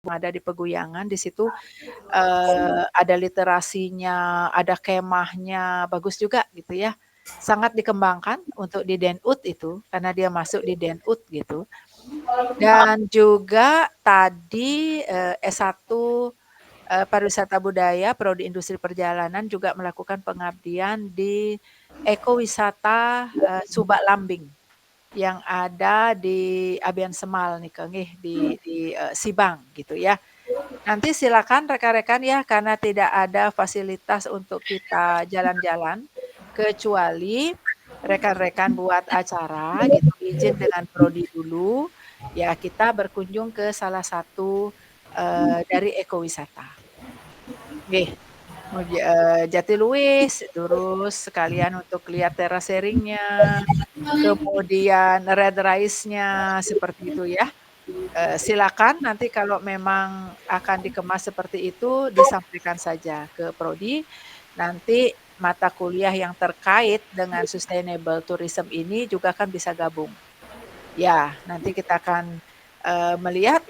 ada di Peguyangan di situ, ada literasinya, ada kemahnya, bagus juga gitu ya. Sangat dikembangkan untuk di DenUd itu, karena dia masuk di DenUd gitu. Dan juga tadi, S1, Pariwisata Budaya, Prodi Industri Perjalanan juga melakukan pengabdian di ekowisata, Subak Lambing yang ada di Abian Semal nih Kang, di Sibang gitu ya. Nanti silakan rekan-rekan ya, karena tidak ada fasilitas untuk kita jalan-jalan, kecuali rekan-rekan buat acara gitu, izin dengan prodi dulu, ya kita berkunjung ke salah satu, dari ekowisata. Nggih, Jatiluwih, terus sekalian untuk lihat terasering-nya, kemudian red rice-nya, seperti itu ya. Silakan nanti kalau memang akan dikemas seperti itu, disampaikan saja ke prodi, nanti mata kuliah yang terkait dengan sustainable tourism ini juga kan bisa gabung. Ya, nanti kita akan, melihat,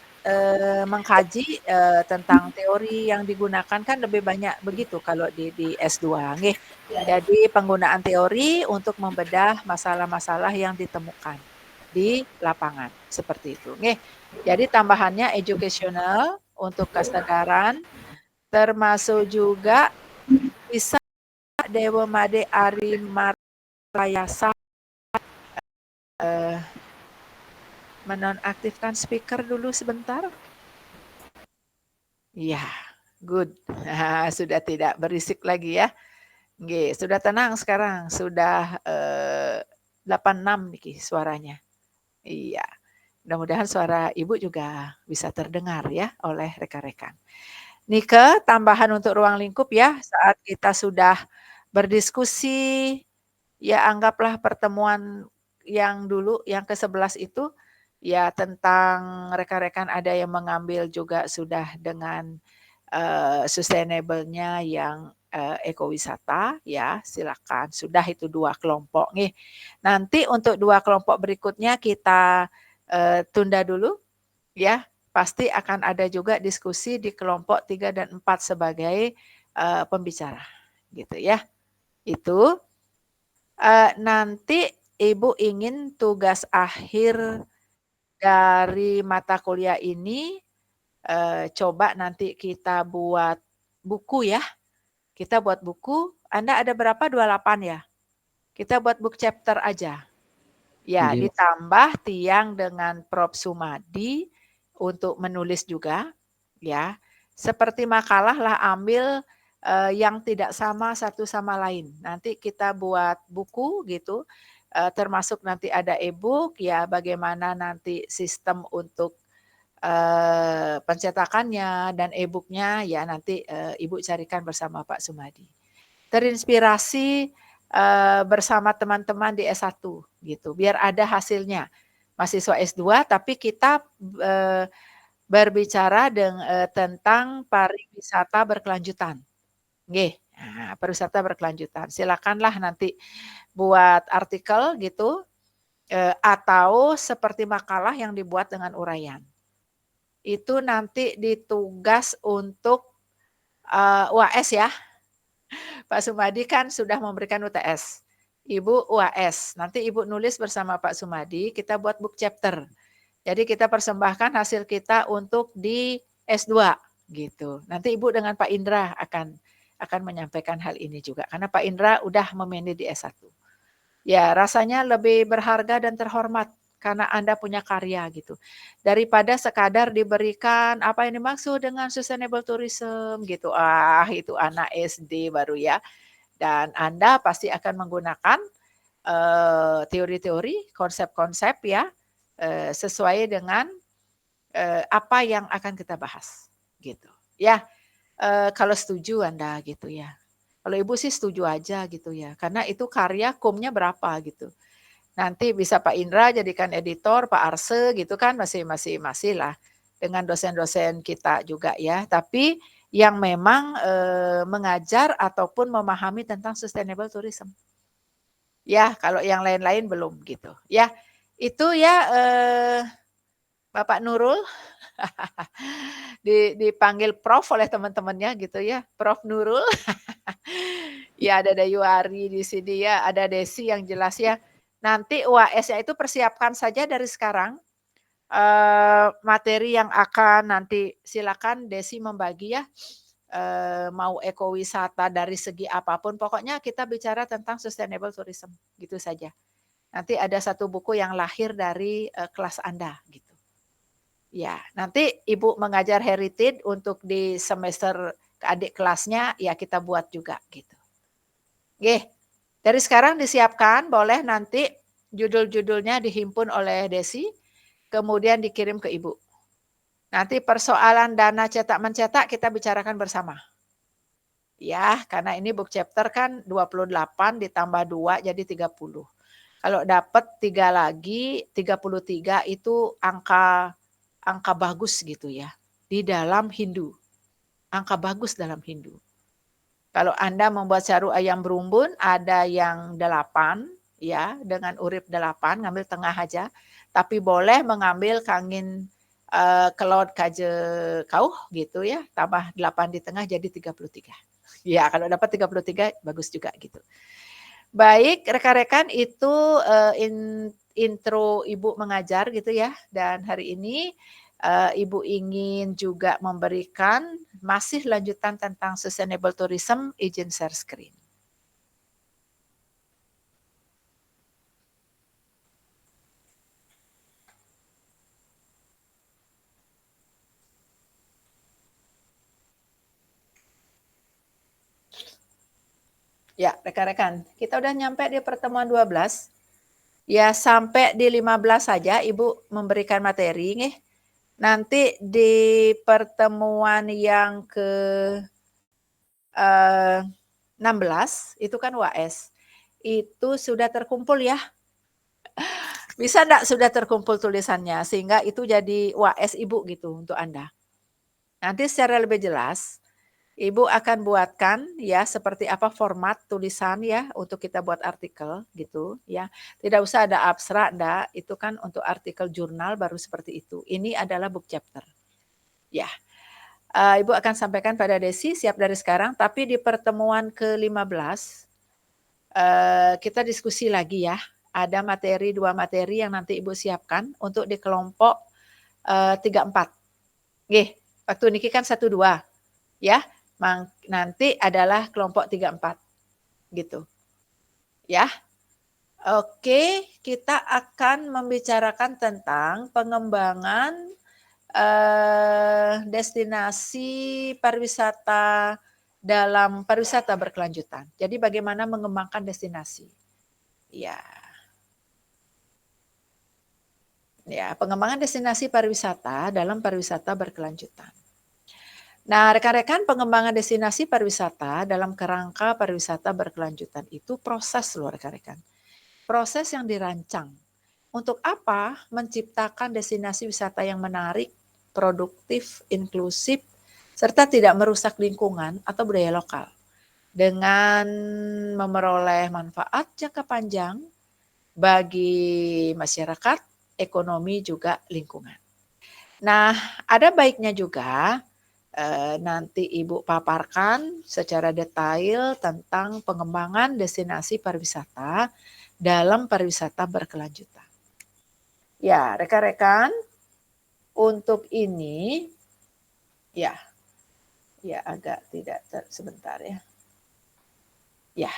mengkaji, tentang teori yang digunakan kan lebih banyak begitu kalau di S2 nggih. Jadi penggunaan teori untuk membedah masalah-masalah yang ditemukan di lapangan, seperti itu, nggih. Jadi tambahannya educational untuk kesadaran, termasuk juga bisa Dewa Made Ari Marayasa, menonaktifkan speaker dulu sebentar. Iya, good. Sudah tidak berisik lagi ya. Nggih, sudah tenang sekarang, sudah, 86 niki suaranya. Iya, mudah-mudahan suara Ibu juga bisa terdengar ya oleh rekan-rekan. Nike, tambahan untuk ruang lingkup ya, saat kita sudah berdiskusi, ya anggaplah pertemuan yang dulu, yang ke-11 itu, ya tentang rekan-rekan ada yang mengambil juga sudah dengan, sustainable-nya yang, ekowisata, ya silakan. Sudah itu 2 kelompok nih. Nanti untuk 2 kelompok berikutnya kita, tunda dulu, ya. Pasti akan ada juga diskusi di kelompok 3 dan 4 sebagai, pembicara, gitu ya. Itu. Nanti Ibu ingin tugas akhir dari mata kuliah ini, coba nanti kita buat buku ya. Kita buat buku, Anda ada berapa? 28 ya? Kita buat book chapter aja. Ya, Nggih. ditambah Tiang dengan Prof. Sumadi untuk menulis juga, ya. Seperti makalah lah ambil, yang tidak sama satu sama lain. Nanti kita buat buku gitu, termasuk nanti ada e-book, ya bagaimana nanti sistem untuk, pencetakannya dan e-book-nya, ya nanti, Ibu carikan bersama Pak Sumadi. Terinspirasi, bersama teman-teman di S1 gitu, biar ada hasilnya. Mahasiswa S2 tapi kita, berbicara tentang pariwisata berkelanjutan. Nggih, nah pariwisata berkelanjutan. Silakanlah nanti buat artikel gitu, atau seperti makalah yang dibuat dengan uraian. Itu nanti ditugas untuk, UAS ya. Pak Sumadi kan sudah memberikan UTS. Ibu UAS, nanti Ibu nulis bersama Pak Sumadi, kita buat book chapter. Jadi kita persembahkan hasil kita untuk di S2 gitu. Nanti Ibu dengan Pak Indra akan menyampaikan hal ini juga karena Pak Indra udah memanage di S1. Ya, rasanya lebih berharga dan terhormat karena Anda punya karya gitu. Daripada sekadar diberikan apa yang dimaksud dengan sustainable tourism gitu. Ah, itu anak SD baru ya. Dan Anda pasti akan menggunakan, teori-teori, konsep-konsep ya, sesuai dengan, apa yang akan kita bahas, gitu. Ya, kalau setuju Anda gitu ya. Kalau Ibu sih setuju aja gitu ya, karena itu karya kumnya berapa gitu. Nanti bisa Pak Indra jadikan editor, Pak Arse gitu kan masih lah dengan dosen-dosen kita juga ya. Tapi yang memang, mengajar ataupun memahami tentang sustainable tourism. Ya, kalau yang lain-lain belum gitu. Ya, itu ya, Bapak Nurul. dipanggil Prof oleh teman-temannya gitu ya, Prof Nurul. Ya ada Dayuari di sini ya, ada Desi yang jelas ya. Nanti UAS-nya itu persiapkan saja dari sekarang, materi yang akan nanti silakan Desi membagi ya, mau ekowisata dari segi apapun, pokoknya kita bicara tentang sustainable tourism, gitu saja. Nanti ada satu buku yang lahir dari, kelas Anda, gitu. Ya, nanti Ibu mengajar heritage untuk di semester ke adik kelasnya, ya kita buat juga, gitu. Nggih, dari sekarang disiapkan, boleh nanti judul-judulnya dihimpun oleh Desi, kemudian dikirim ke Ibu. Nanti persoalan dana cetak-mencetak kita bicarakan bersama. Ya, karena ini book chapter kan 28 ditambah 2 jadi 30. Kalau dapat 3 lagi, 33 itu angka bagus gitu ya, di dalam Hindu. Angka bagus dalam Hindu. Kalau Anda membuat saru ayam berumbun, ada yang 8, ya, dengan urip 8, ngambil tengah aja. Tapi boleh mengambil kangin kelod kaje kauh gitu ya, tambah 8 di tengah jadi 33. Ya, kalau dapat 33 bagus juga gitu. Baik, rekan-rekan itu intro Ibu mengajar gitu ya. Dan hari ini Ibu ingin juga memberikan masih lanjutan tentang sustainable tourism, izin share screen. Ya, rekan-rekan, kita udah nyampe di pertemuan 12. Ya, sampai di 15 saja Ibu memberikan materi nih. Nanti di pertemuan yang ke 16 itu kan UAS. Itu sudah terkumpul ya. Bisa enggak sudah terkumpul tulisannya sehingga itu jadi UAS Ibu gitu untuk Anda. Nanti secara lebih jelas Ibu akan buatkan ya seperti apa format tulisan ya untuk kita buat artikel gitu ya. Tidak usah ada abstrak, enggak, itu kan untuk artikel jurnal baru seperti itu. Ini adalah book chapter. Ya. Ibu akan sampaikan pada Desi siap dari sekarang, tapi di pertemuan ke-15 kita diskusi lagi ya. Ada materi 2 materi yang nanti Ibu siapkan untuk di kelompok 3-4. Nggih, waktu niki kan 1-2 ya. Nanti adalah kelompok 3-4 gitu. Ya. Oke, kita akan membicarakan tentang pengembangan destinasi pariwisata dalam pariwisata berkelanjutan. Jadi bagaimana mengembangkan destinasi. Ya. Ya, pengembangan destinasi pariwisata dalam pariwisata berkelanjutan. Nah, rekan-rekan, pengembangan destinasi pariwisata dalam kerangka pariwisata berkelanjutan itu proses loh rekan-rekan. Proses yang dirancang. Untuk apa? Menciptakan destinasi wisata yang menarik, produktif, inklusif, serta tidak merusak lingkungan atau budaya lokal. Dengan memperoleh manfaat jangka panjang bagi masyarakat, ekonomi, juga lingkungan. Nah, ada baiknya juga nanti Ibu paparkan secara detail tentang pengembangan destinasi pariwisata dalam pariwisata berkelanjutan. Ya, rekan-rekan, untuk ini ya agak tidak sebentar ya. Ya,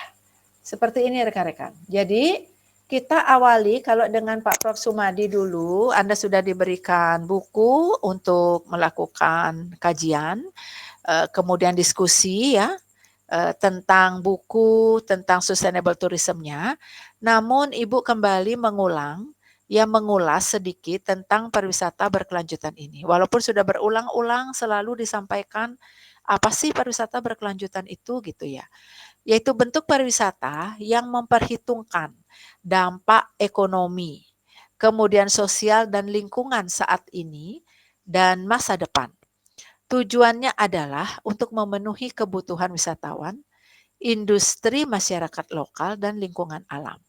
seperti ini rekan-rekan. Jadi kita awali kalau dengan Pak Prof. Sumadi dulu, Anda sudah diberikan buku untuk melakukan kajian, kemudian diskusi ya, tentang buku, tentang sustainable tourism-nya. Namun Ibu kembali mengulas sedikit tentang pariwisata berkelanjutan ini. Walaupun sudah berulang-ulang selalu disampaikan, apa sih pariwisata berkelanjutan itu gitu ya. Yaitu bentuk pariwisata yang memperhitungkan dampak ekonomi, kemudian sosial dan lingkungan saat ini dan masa depan. Tujuannya adalah untuk memenuhi kebutuhan wisatawan, industri masyarakat lokal dan lingkungan alam.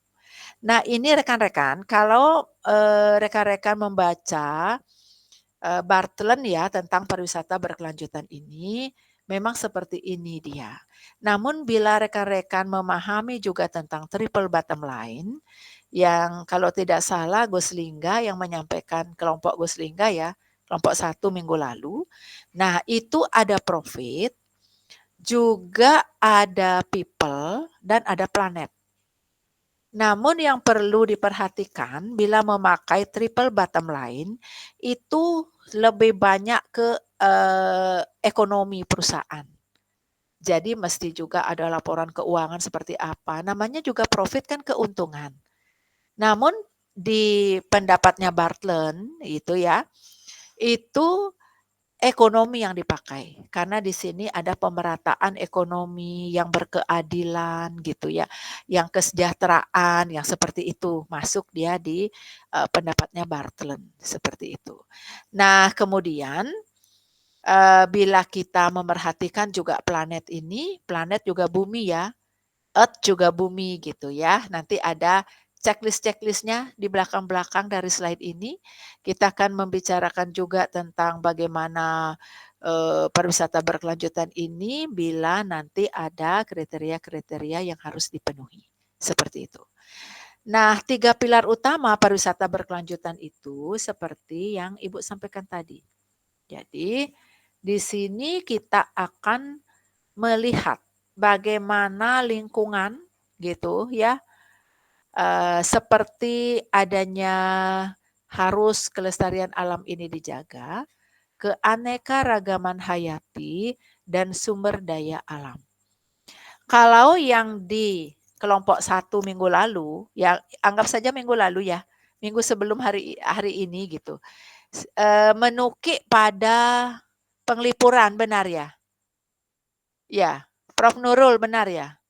Nah, ini rekan-rekan, kalau rekan-rekan membaca Bartlen ya tentang pariwisata berkelanjutan ini memang seperti ini dia. Namun bila rekan-rekan memahami juga tentang triple bottom line, yang kalau tidak salah Gus Lingga yang menyampaikan kelompok Gus Lingga ya, kelompok 1 minggu lalu. Nah, itu ada profit, juga ada people, dan ada planet. Namun yang perlu diperhatikan bila memakai triple bottom line, itu lebih banyak ke, ekonomi perusahaan. Jadi mesti juga ada laporan keuangan seperti apa, namanya juga profit kan keuntungan. Namun di pendapatnya Bartlen itu ya, itu ekonomi yang dipakai, karena di sini ada pemerataan ekonomi yang berkeadilan gitu ya, yang kesejahteraan, yang seperti itu, masuk dia di, pendapatnya Bartlen, seperti itu. Nah kemudian, bila kita memerhatikan juga planet ini, planet juga bumi ya, Earth juga bumi gitu ya. Nanti ada checklist-checklistnya di belakang-belakang dari slide ini. Kita akan membicarakan juga tentang bagaimana pariwisata berkelanjutan ini bila nanti ada kriteria-kriteria yang harus dipenuhi. Seperti itu. Nah, 3 pilar utama pariwisata berkelanjutan itu seperti yang Ibu sampaikan tadi. Jadi, di sini kita akan melihat bagaimana lingkungan gitu ya, seperti adanya harus kelestarian alam ini dijaga, keanekaragaman hayati dan sumber daya alam. Kalau yang di kelompok 1 minggu lalu, ya anggap saja minggu lalu ya, minggu sebelum hari hari ini gitu, menukik pada penglipuran, benar ya? Ya, Prof. Nurul benar ya?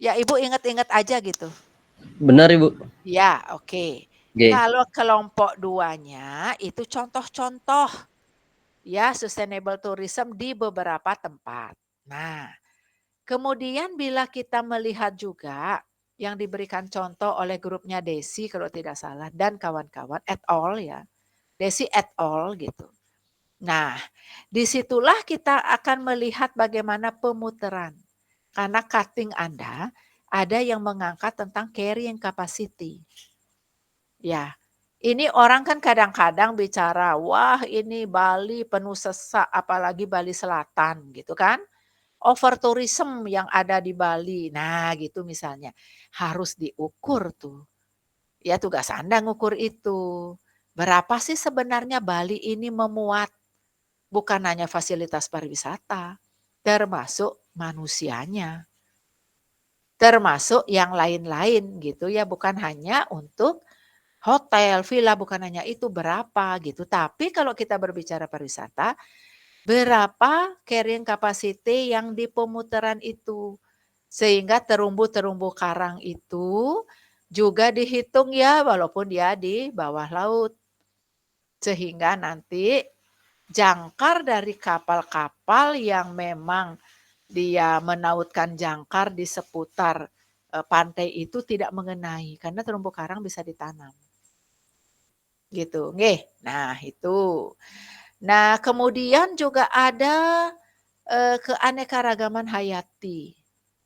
Ya, Ibu ingat-ingat aja gitu. Benar, Ibu. Ya, oke. Oke. Kalau kelompok 2-nya itu contoh-contoh ya sustainable tourism di beberapa tempat. Nah, kemudian bila kita melihat juga yang diberikan contoh oleh grupnya Desi kalau tidak salah dan kawan-kawan et al ya. Desi et al gitu. Nah, disitulah kita akan melihat bagaimana pemuteran. Karena cutting Anda ada yang mengangkat tentang carrying capacity. Ya, ini orang kan kadang-kadang bicara, wah ini Bali penuh sesak, apalagi Bali Selatan gitu kan. Over tourism yang ada di Bali. Nah gitu misalnya. Harus diukur tuh. Ya tugas Anda ngukur itu. Berapa sih sebenarnya Bali ini memuat bukan hanya fasilitas pariwisata, termasuk manusianya, termasuk yang lain-lain gitu ya, bukan hanya untuk hotel, villa, bukan hanya itu berapa gitu. Tapi kalau kita berbicara pariwisata, berapa carrying capacity yang di pemutaran itu. Sehingga terumbu-terumbu karang itu juga dihitung ya walaupun dia di bawah laut. Sehingga nanti jangkar dari kapal-kapal yang memang dia menautkan jangkar di seputar pantai itu tidak mengenai karena terumbu karang bisa ditanam. Gitu, nggih. Nah, itu. Nah, kemudian juga ada keanekaragaman hayati.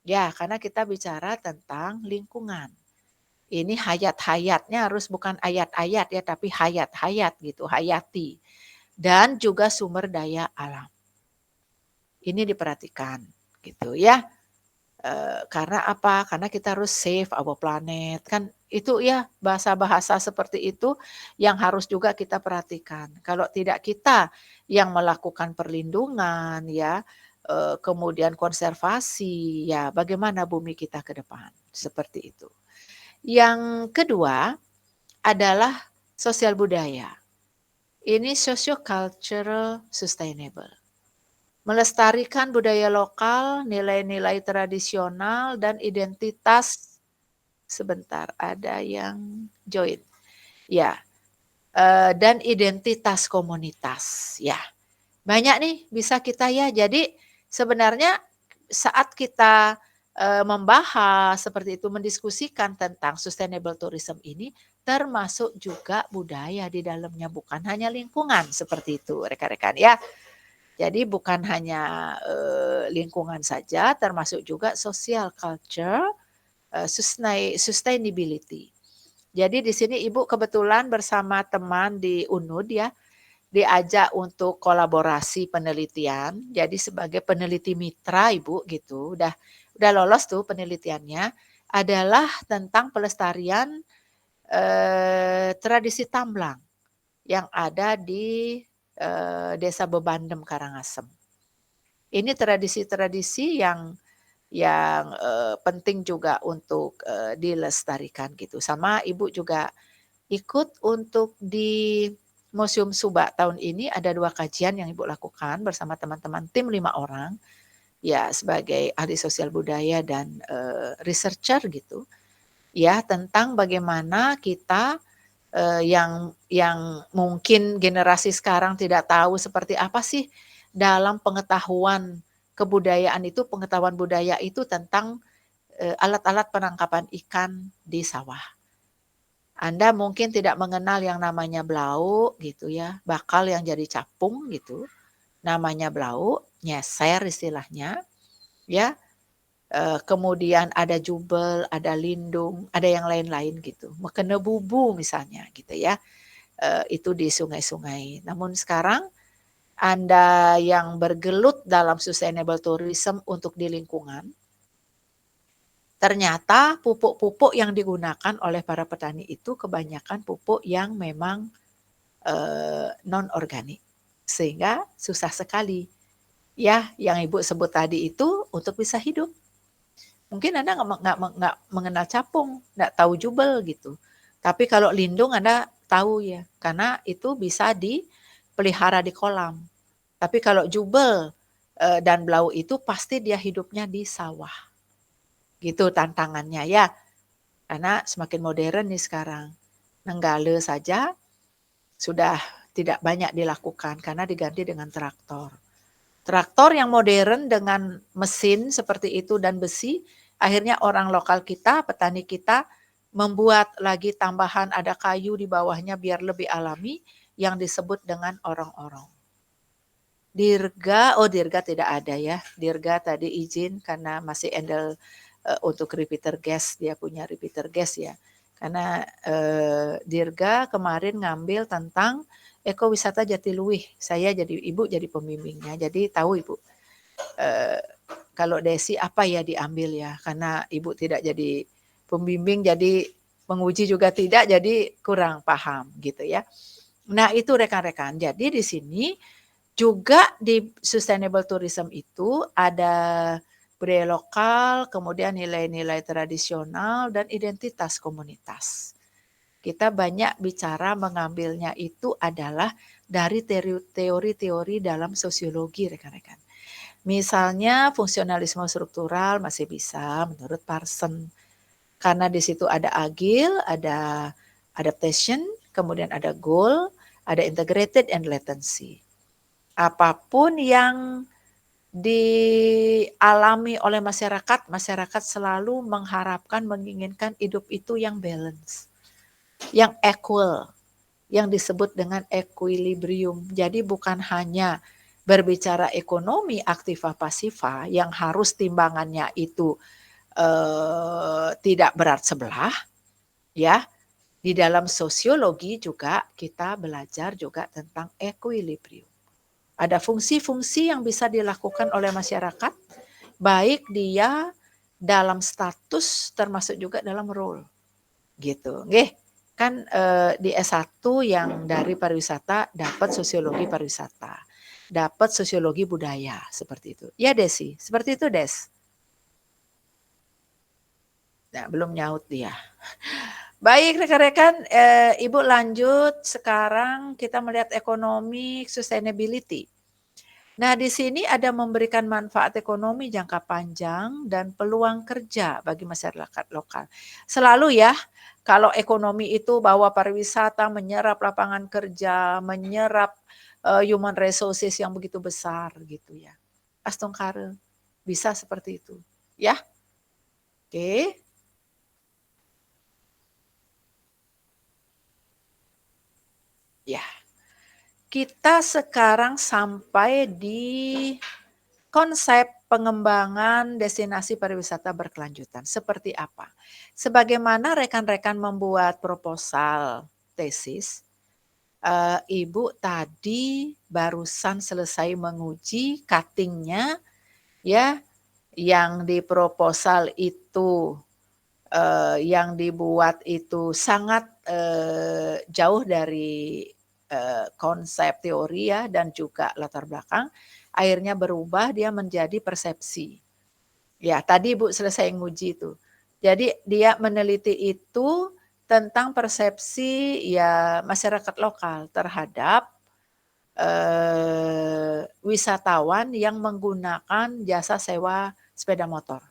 Ya, karena kita bicara tentang lingkungan. Ini hayat-hayatnya harus bukan ayat-ayat ya, tapi hayat-hayat gitu, hayati. Dan juga sumber daya alam. Ini diperhatikan gitu ya. Karena apa? Karena kita harus save our planet kan itu ya bahasa-bahasa seperti itu yang harus juga kita perhatikan. Kalau tidak kita yang melakukan perlindungan ya, kemudian konservasi ya bagaimana bumi kita ke depan, seperti itu. Yang kedua adalah sosial budaya. Ini socio-cultural sustainable. Melestarikan budaya lokal, nilai-nilai tradisional, dan identitas. Sebentar, ada yang join. Ya, dan identitas komunitas. Ya, banyak nih bisa kita ya. Jadi sebenarnya saat kita membahas seperti itu, mendiskusikan tentang sustainable tourism ini, termasuk juga budaya di dalamnya, bukan hanya lingkungan, seperti itu rekan-rekan ya. Jadi bukan hanya lingkungan saja, termasuk juga social culture, sustainability. Jadi di sini Ibu kebetulan bersama teman di UNUD ya, diajak untuk kolaborasi penelitian. Jadi sebagai peneliti mitra Ibu gitu, udah lolos tuh penelitiannya, adalah tentang pelestarian tradisi tamblang yang ada di Desa Bebandem Karangasem. Ini tradisi-tradisi yang penting juga untuk dilestarikan gitu. Sama Ibu juga ikut untuk di Museum Subak tahun ini ada 2 kajian yang Ibu lakukan bersama teman-teman tim 5 orang, ya sebagai ahli sosial budaya dan researcher gitu, ya tentang bagaimana kita yang mungkin generasi sekarang tidak tahu seperti apa sih dalam pengetahuan kebudayaan itu, pengetahuan budaya itu tentang alat-alat penangkapan ikan di sawah. Anda mungkin tidak mengenal yang namanya blau gitu ya, bakal yang jadi capung gitu, namanya blau, nyeser istilahnya, ya. Kemudian ada jubel, ada lindung, ada yang lain-lain gitu. Mekene bubu misalnya gitu ya. Itu di sungai-sungai. Namun sekarang Anda yang bergelut dalam sustainable tourism untuk di lingkungan, ternyata pupuk-pupuk yang digunakan oleh para petani itu kebanyakan pupuk yang memang non organik. Sehingga susah sekali ya yang Ibu sebut tadi itu untuk bisa hidup. Mungkin Anda nggak mengenal capung, nggak tahu jubel gitu. Tapi kalau lindung Anda tahu ya, karena itu bisa dipelihara di kolam. Tapi kalau jubel dan blau itu pasti dia hidupnya di sawah. Gitu tantangannya ya. Karena semakin modern nih sekarang. Nenggale saja sudah tidak banyak dilakukan karena diganti dengan traktor. Traktor yang modern dengan mesin seperti itu dan besi, akhirnya orang lokal kita, petani kita membuat lagi tambahan ada kayu di bawahnya biar lebih alami yang disebut dengan orong-orong. Dirga tidak ada ya. Dirga tadi izin karena masih handle untuk repeater gas, dia punya repeater gas ya. Karena Dirga kemarin ngambil tentang ekowisata Jatiluwih. Saya jadi Ibu jadi pembimbingnya. Jadi tahu Ibu kalau Desi apa ya diambil ya. Karena Ibu tidak jadi pembimbing jadi menguji juga tidak jadi kurang paham gitu ya. Nah, itu rekan-rekan. Jadi di sini juga di sustainable tourism itu ada budaya lokal, kemudian nilai-nilai tradisional dan identitas komunitas. Kita banyak bicara mengambilnya itu adalah dari teori-teori dalam sosiologi rekan-rekan. Misalnya fungsionalisme struktural masih bisa menurut Parson. Karena di situ ada agile, ada adaptation, kemudian ada goal, ada integrated and latency. Apapun yang dialami oleh masyarakat, masyarakat selalu mengharapkan, menginginkan hidup itu yang balance, yang equal, yang disebut dengan equilibrium. Jadi bukan hanya berbicara ekonomi aktiva pasiva yang harus timbangannya itu tidak berat sebelah, ya. Di dalam sosiologi juga kita belajar juga tentang equilibrium. Ada fungsi-fungsi yang bisa dilakukan oleh masyarakat, baik dia dalam status termasuk juga dalam role. Gitu. Nggih, kan di S1 yang dari pariwisata dapat sosiologi pariwisata. Dapat sosiologi budaya seperti itu. Ya Desi, seperti itu Des. Nah, belum nyaut dia. Baik rekan-rekan, Ibu lanjut sekarang kita melihat ekonomi sustainability. Nah, di sini ada memberikan manfaat ekonomi jangka panjang dan peluang kerja bagi masyarakat lokal. Selalu ya, kalau ekonomi itu bahwa pariwisata menyerap lapangan kerja, menyerap human resources yang begitu besar gitu ya. Astungkare bisa seperti itu, ya. Oke. Ya, kita sekarang sampai di konsep pengembangan destinasi pariwisata berkelanjutan. Seperti apa? Sebagaimana rekan-rekan membuat proposal tesis, Ibu tadi barusan selesai menguji cutting-nya ya, yang di proposal itu yang dibuat itu sangat jauh dari konsep teori ya dan juga latar belakang, akhirnya berubah dia menjadi persepsi. Ya, tadi Ibu selesai nguji itu. Jadi dia meneliti itu tentang persepsi ya masyarakat lokal terhadap wisatawan yang menggunakan jasa sewa sepeda motor.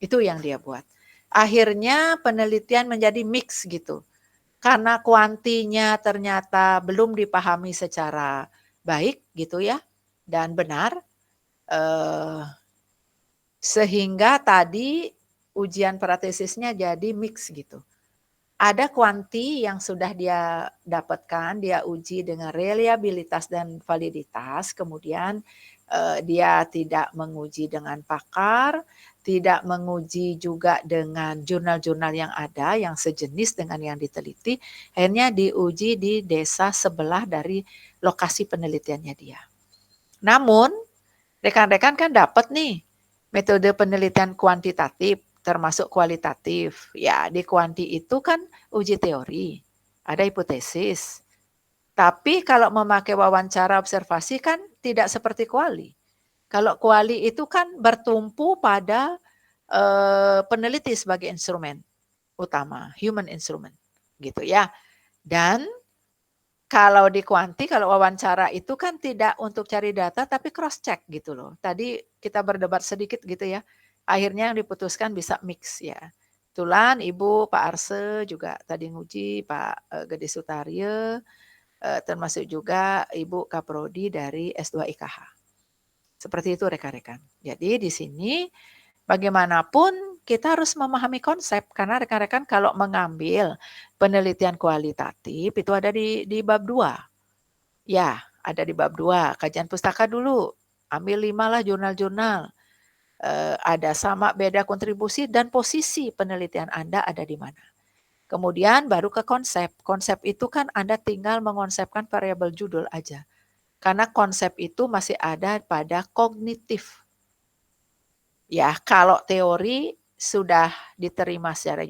Itu yang dia buat. Akhirnya penelitian menjadi mix gitu. Karena kuantinya ternyata belum dipahami secara baik gitu ya dan benar, sehingga tadi ujian pratesisnya jadi mix gitu. Ada kuanti yang sudah dia dapatkan, dia uji dengan reliabilitas dan validitas, kemudian dia tidak menguji dengan pakar, tidak menguji juga dengan jurnal-jurnal yang ada yang sejenis dengan yang diteliti, akhirnya diuji di desa sebelah dari lokasi penelitiannya dia. Namun, rekan-rekan kan dapat nih metode penelitian kuantitatif termasuk kualitatif. Ya, di kuanti itu kan uji teori, ada hipotesis. Tapi kalau memakai wawancara observasi kan tidak seperti kuali. Kalau kuali itu kan bertumpu pada peneliti sebagai instrumen utama, human instrument, gitu ya. Dan kalau di kuanti, kalau wawancara itu kan tidak untuk cari data tapi cross check gitu loh. Tadi kita berdebat sedikit gitu ya. Akhirnya yang diputuskan bisa mix ya. Kebetulan Ibu, Pak Arse juga tadi nguji, Pak Gede Sutaryo, termasuk juga Ibu Kaprodi dari S2 IKH. Seperti itu rekan-rekan. Jadi di sini bagaimanapun kita harus memahami konsep karena rekan-rekan kalau mengambil penelitian kualitatif itu ada di bab 2. Ya, ada di bab 2, kajian pustaka dulu. Ambil 5 lah jurnal-jurnal. Ada sama beda kontribusi dan posisi penelitian Anda ada di mana. Kemudian baru ke konsep. Konsep itu kan Anda tinggal mengonsepkan variabel judul aja. Karena konsep itu masih ada pada kognitif. Ya, kalau teori sudah diterima secara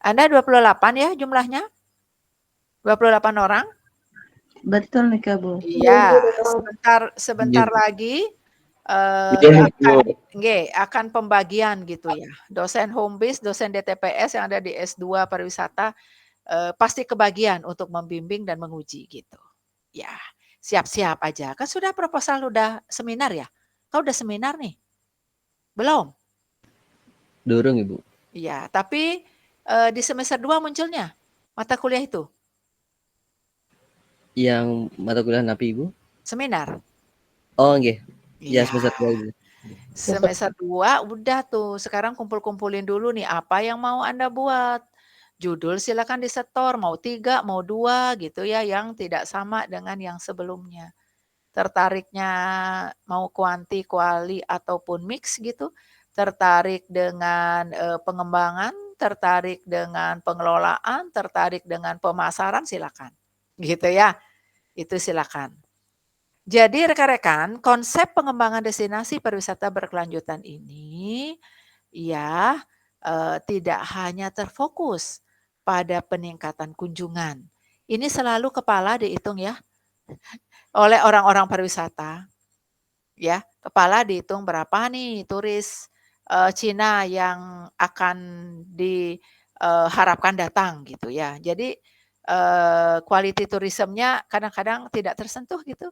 Anda 28 ya jumlahnya? 28 orang? Betul nih Kak Bu. Iya, sebentar lagi akan pembagian gitu ya. Dosen home base, dosen DTPS yang ada di S2 pariwisata pasti kebagian untuk membimbing dan menguji gitu. Ya, siap-siap aja. Kan sudah proposal udah seminar ya? Kau udah seminar nih? Belum? Dorong Ibu. Iya, tapi di semester 2 munculnya mata kuliah itu. Yang mata kuliah napi Ibu? Seminar. Oh, nggih. Ya Iya. semester 2 Ibu. Semester 2 udah tuh, sekarang kumpul-kumpulin dulu nih apa yang mau Anda buat. Judul silakan disetor, mau 3, mau 2 gitu ya, yang tidak sama dengan yang sebelumnya. Tertariknya mau kuanti, kuali, ataupun mix gitu, tertarik dengan pengembangan, tertarik dengan pengelolaan, tertarik dengan pemasaran, silakan. Gitu ya, itu silakan. Jadi rekan-rekan, konsep pengembangan destinasi pariwisata berkelanjutan ini ya tidak hanya terfokus pada peningkatan kunjungan. Ini selalu kepala dihitung ya oleh orang-orang pariwisata. Ya, kepala dihitung berapa nih turis Cina yang akan diharapkan datang gitu ya. Jadi quality tourismnya kadang-kadang tidak tersentuh gitu.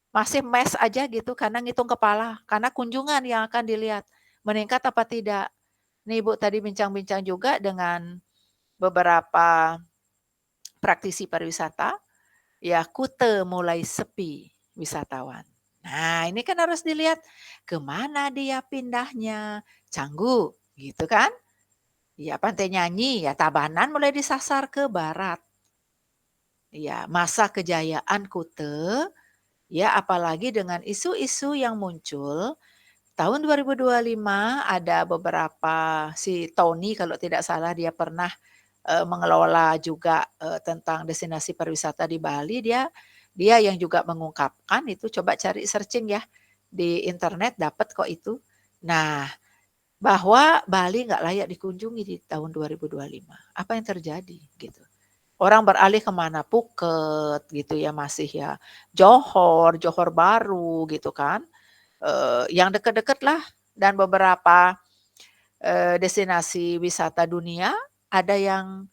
Masih mes aja gitu karena ngitung kepala, karena kunjungan yang akan dilihat meningkat apa tidak. Nih Ibu tadi bincang-bincang juga dengan beberapa praktisi pariwisata, ya Kute mulai sepi wisatawan. Nah, ini kan harus dilihat kemana dia pindahnya. Canggu, gitu kan? Ya, Pantai Nyanyi, ya Tabanan mulai disasar ke barat. Ya, masa kejayaan Kuta, ya apalagi dengan isu-isu yang muncul tahun 2025 ada beberapa si Tony kalau tidak salah dia pernah mengelola juga tentang destinasi pariwisata di Bali, dia yang juga mengungkapkan itu, coba cari searching ya di internet dapat kok itu. Nah, bahwa Bali nggak layak dikunjungi di tahun 2025. Apa yang terjadi gitu? Orang beralih kemana? Phuket gitu ya, masih ya Johor, Johor Baru gitu kan. Yang deket-deket lah, dan beberapa destinasi wisata dunia ada yang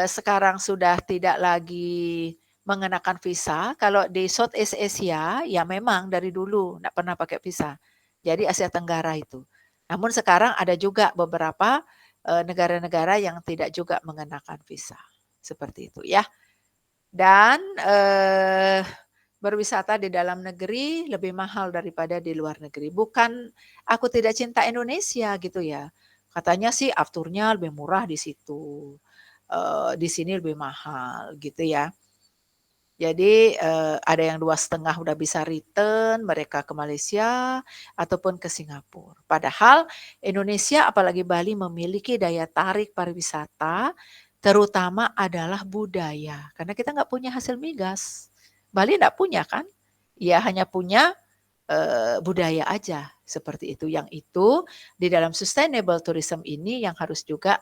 sekarang sudah tidak lagi mengenakan visa. Kalau di Southeast Asia ya memang dari dulu nggak pernah pakai visa. Jadi Asia Tenggara itu. Namun sekarang ada juga beberapa negara-negara yang tidak juga mengenakan visa. Seperti itu ya. Dan berwisata di dalam negeri lebih mahal daripada di luar negeri. Bukan aku tidak cinta Indonesia gitu ya. Katanya sih afturnya lebih murah di situ. Di sini lebih mahal gitu ya. Jadi ada yang 2,5 udah bisa return mereka ke Malaysia ataupun ke Singapura. Padahal Indonesia apalagi Bali memiliki daya tarik pariwisata terutama adalah budaya. Karena kita nggak punya hasil migas. Bali nggak punya kan? Ya hanya punya budaya aja seperti itu. Yang itu di dalam sustainable tourism ini yang harus juga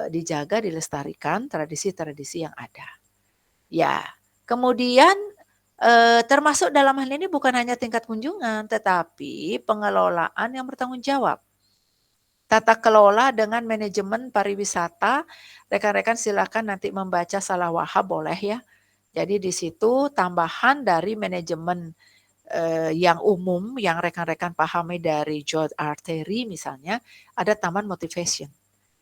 dijaga, dilestarikan tradisi-tradisi yang ada. Ya, kemudian termasuk dalam hal ini bukan hanya tingkat kunjungan, tetapi pengelolaan yang bertanggung jawab. Tata kelola dengan manajemen pariwisata, rekan-rekan silakan nanti membaca Salah Wahab boleh ya. Jadi di situ tambahan dari manajemen yang umum yang rekan-rekan pahami dari George R. Terry misalnya, ada taman motivation.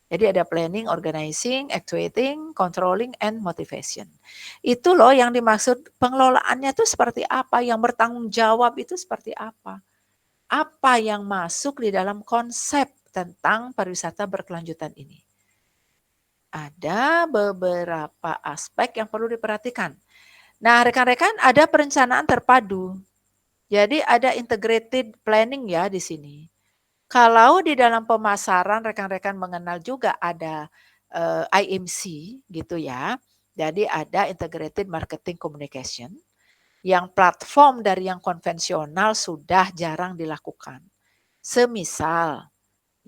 Jadi ada planning, organizing, actuating, controlling, and motivation. Itu loh yang dimaksud pengelolaannya itu seperti apa, yang bertanggung jawab itu seperti apa. Apa yang masuk di dalam konsep tentang pariwisata berkelanjutan ini. Ada beberapa aspek yang perlu diperhatikan. Nah, rekan-rekan ada perencanaan terpadu. Jadi ada integrated planning ya di sini. Kalau di dalam pemasaran rekan-rekan mengenal juga ada IMC gitu ya. Jadi ada integrated marketing communication yang platform dari yang konvensional sudah jarang dilakukan. Semisal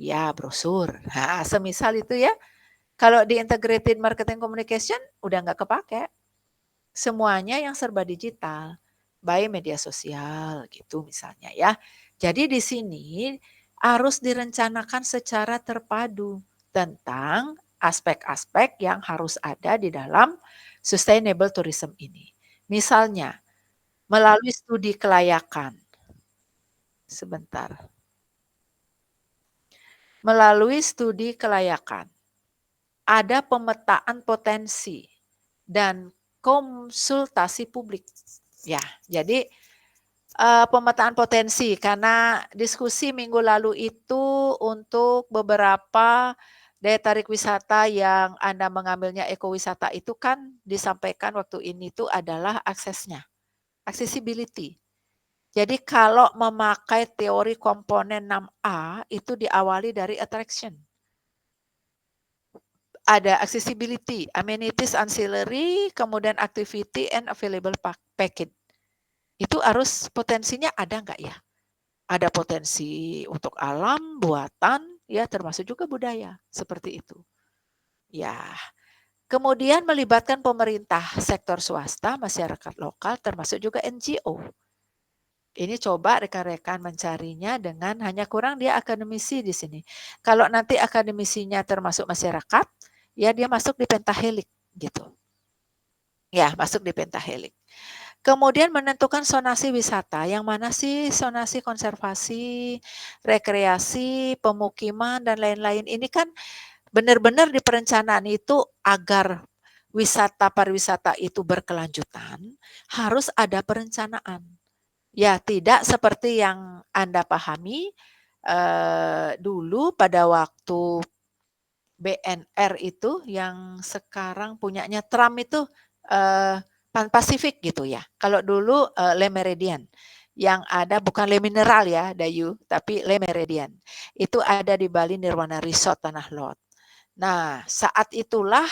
ya brosur. Nah, semisal itu ya. Kalau di integrated marketing communication udah nggak kepake. Semuanya yang serba digital, by media sosial gitu misalnya ya. Jadi di sini harus direncanakan secara terpadu tentang aspek-aspek yang harus ada di dalam sustainable tourism ini. Misalnya, melalui studi kelayakan. Sebentar. Melalui studi kelayakan, ada pemetaan potensi dan konsultasi publik. Ya, jadi pemetaan potensi karena diskusi minggu lalu itu untuk beberapa daya tarik wisata yang Anda mengambilnya ekowisata itu kan disampaikan waktu ini itu adalah aksesnya, accessibility. Jadi kalau memakai teori komponen 6A itu diawali dari attraction. Ada accessibility, amenities ancillary, kemudian activity and available package. Itu harus potensinya ada nggak ya? Ada potensi untuk alam, buatan, ya termasuk juga budaya, seperti itu. Ya, kemudian melibatkan pemerintah, sektor swasta, masyarakat lokal, termasuk juga NGO. Ini coba rekan-rekan mencarinya dengan hanya kurang dia akademisi di sini. Kalau nanti akademisinya termasuk masyarakat, ya dia masuk di pentahelik gitu. Ya, masuk di pentahelik. Kemudian menentukan zonasi wisata, yang mana sih zonasi konservasi, rekreasi, pemukiman, dan lain-lain. Ini kan benar-benar di perencanaan itu agar wisata pariwisata itu berkelanjutan, harus ada perencanaan. Ya, tidak seperti yang Anda pahami, dulu pada waktu BNR itu yang sekarang punyanya Trump itu, Pan Pacific gitu ya. Kalau dulu, Le Méridien, yang ada bukan Le Mineral ya, Dayu, tapi Le Méridien. Itu ada di Bali Nirwana Resort Tanah Lot. Nah, saat itulah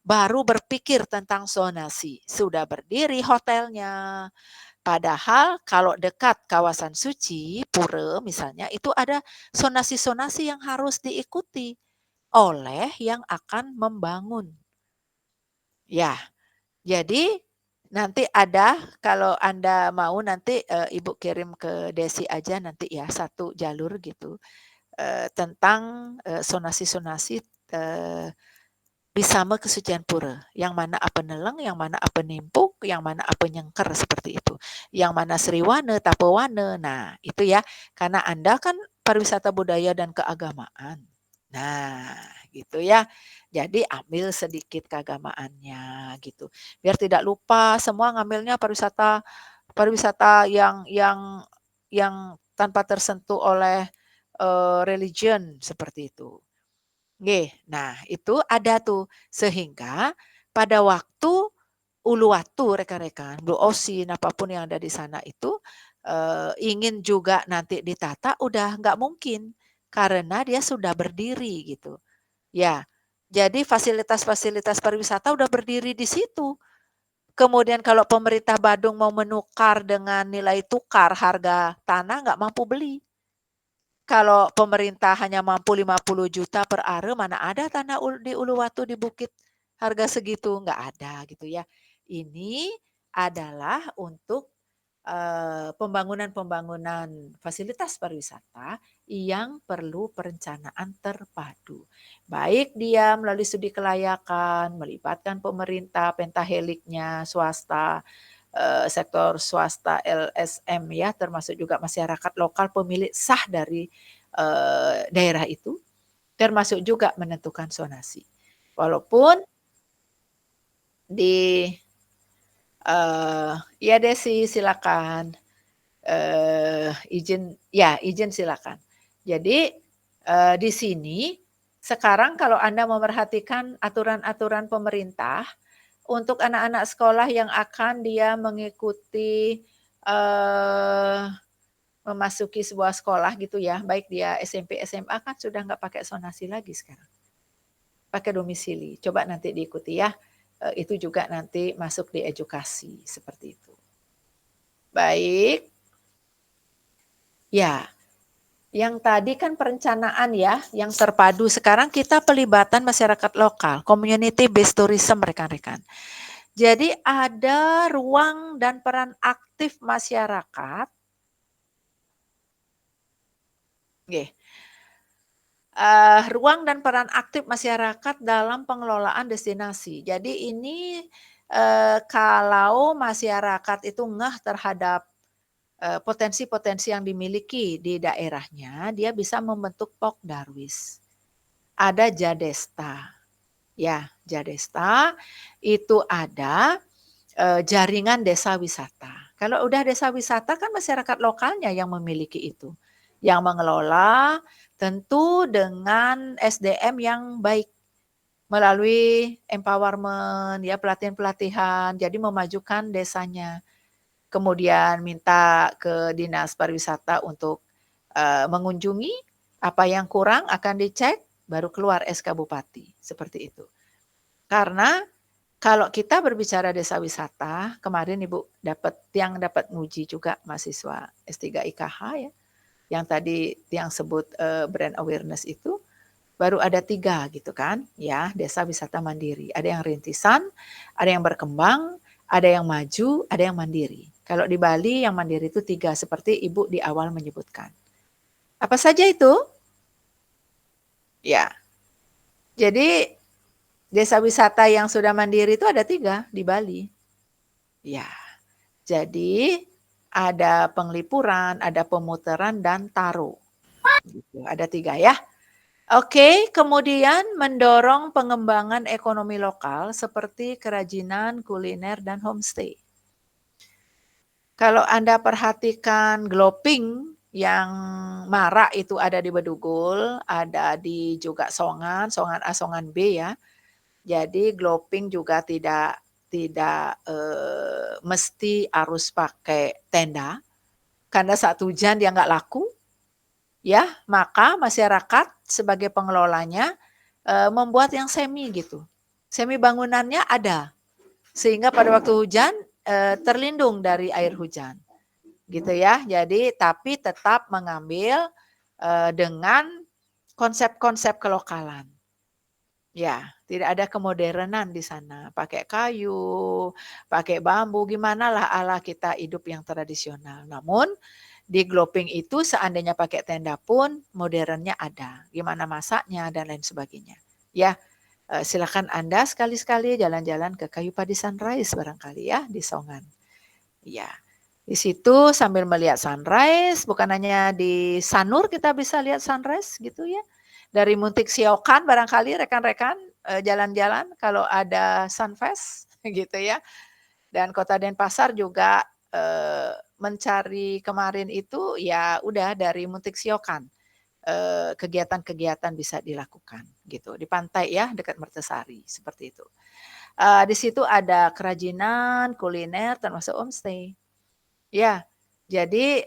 baru berpikir tentang zonasi. Sudah berdiri hotelnya, padahal kalau dekat kawasan suci, pura misalnya, itu ada zonasi-zonasi yang harus diikuti oleh yang akan membangun. Ya, jadi nanti ada kalau Anda mau nanti, Ibu kirim ke Desi aja nanti ya, satu jalur gitu, tentang, zonasi-zonasi, eee, Bisama Kesucian Pura, yang mana apa neleng, yang mana apa nimpuk, yang mana apa nyengker, seperti itu. Yang mana Sriwana, Tapawana. Nah, itu ya, karena Anda kan pariwisata budaya dan keagamaan. Nah, gitu ya. Jadi ambil sedikit keagamaannya gitu. Biar tidak lupa semua ngambilnya pariwisata pariwisata yang tanpa tersentuh oleh, religion, seperti itu. Nggih, nah itu ada tuh, sehingga pada waktu Uluwatu rekan-rekan, Blue Ocean, apapun yang ada di sana itu, ingin juga nanti ditata udah nggak mungkin, karena dia sudah berdiri gitu. Ya, jadi fasilitas-fasilitas pariwisata udah berdiri di situ. Kemudian kalau pemerintah Badung mau menukar dengan nilai tukar harga tanah nggak mampu beli. Kalau pemerintah hanya mampu 50 juta per are, mana ada tanah di Uluwatu di bukit harga segitu, nggak ada gitu ya. Ini adalah untuk pembangunan-pembangunan fasilitas pariwisata yang perlu perencanaan terpadu. Baik dia melalui studi kelayakan, melibatkan pemerintah, pentaheliknya, swasta, sektor swasta LSM ya, termasuk juga masyarakat lokal pemilik sah dari daerah itu, termasuk juga menentukan zonasi. Walaupun di ya Desi silakan izin silakan. Jadi di sini sekarang kalau Anda memerhatikan aturan-aturan pemerintah untuk anak-anak sekolah yang akan dia mengikuti memasuki sebuah sekolah gitu ya, baik dia SMP, SMA kan sudah nggak pakai zonasi lagi sekarang. Pakai domisili. Coba nanti diikuti ya. Itu juga nanti masuk di edukasi seperti itu. Baik. Ya, yang tadi kan perencanaan ya, yang terpadu. Sekarang kita pelibatan masyarakat lokal, community based tourism rekan-rekan. Jadi ada ruang dan peran aktif masyarakat. Oke. Ruang dan peran aktif masyarakat dalam pengelolaan destinasi. Jadi ini kalau masyarakat itu ngeh terhadap potensi-potensi yang dimiliki di daerahnya, dia bisa membentuk Pokdarwis. Ada Jadesta. Ya, Jadesta itu ada jaringan desa wisata. Kalau udah desa wisata kan masyarakat lokalnya yang memiliki itu. Yang mengelola tentu dengan SDM yang baik melalui empowerment ya pelatihan-pelatihan jadi memajukan desanya. Kemudian minta ke Dinas Pariwisata untuk mengunjungi apa yang kurang akan dicek baru keluar SK Bupati seperti itu. Karena kalau kita berbicara desa wisata, kemarin Ibu dapat nguji juga mahasiswa S3 IKH ya, yang tadi yang sebut brand awareness itu, baru ada 3 gitu kan, ya desa wisata mandiri. Ada yang rintisan, ada yang berkembang, ada yang maju, ada yang mandiri. Kalau di Bali yang mandiri itu 3 seperti Ibu di awal menyebutkan. Apa saja itu? Ya, jadi desa wisata yang sudah mandiri itu ada 3 di Bali. Ya, jadi ada penglipuran, ada pemutaran, dan taro. Gitu, ada 3 ya. Oke, kemudian mendorong pengembangan ekonomi lokal seperti kerajinan, kuliner, dan homestay. Kalau Anda perhatikan gloping yang marak itu ada di Bedugul, ada di juga Songan, Songan A, Songan B ya. Jadi gloping juga tidak mesti harus pakai tenda, karena saat hujan dia nggak laku, ya. Maka masyarakat sebagai pengelolanya membuat yang semi gitu. Semi bangunannya ada, sehingga pada waktu hujan terlindung dari air hujan. Gitu ya. Jadi tapi tetap mengambil dengan konsep-konsep kelokalan. Ya, tidak ada kemodernan di sana. Pakai kayu, pakai bambu, gimana lah ala kita hidup yang tradisional. Namun di gloping itu seandainya pakai tenda pun modernnya ada. Gimana masaknya dan lain sebagainya. Ya, silakan Anda sekali-sekali jalan-jalan ke Kayu Padi Sunrise barangkali ya di Songan. Ya. Di situ sambil melihat sunrise, bukan hanya di Sanur kita bisa lihat sunrise gitu ya. Dari Muntik Siokan barangkali rekan-rekan jalan-jalan kalau ada Sunfest gitu ya. Dan Kota Denpasar juga mencari kemarin itu ya udah dari Muntik Siokan. Kegiatan-kegiatan bisa dilakukan gitu di pantai ya dekat Mertasari seperti itu. Di situ ada kerajinan, kuliner termasuk homestay. Ya, jadi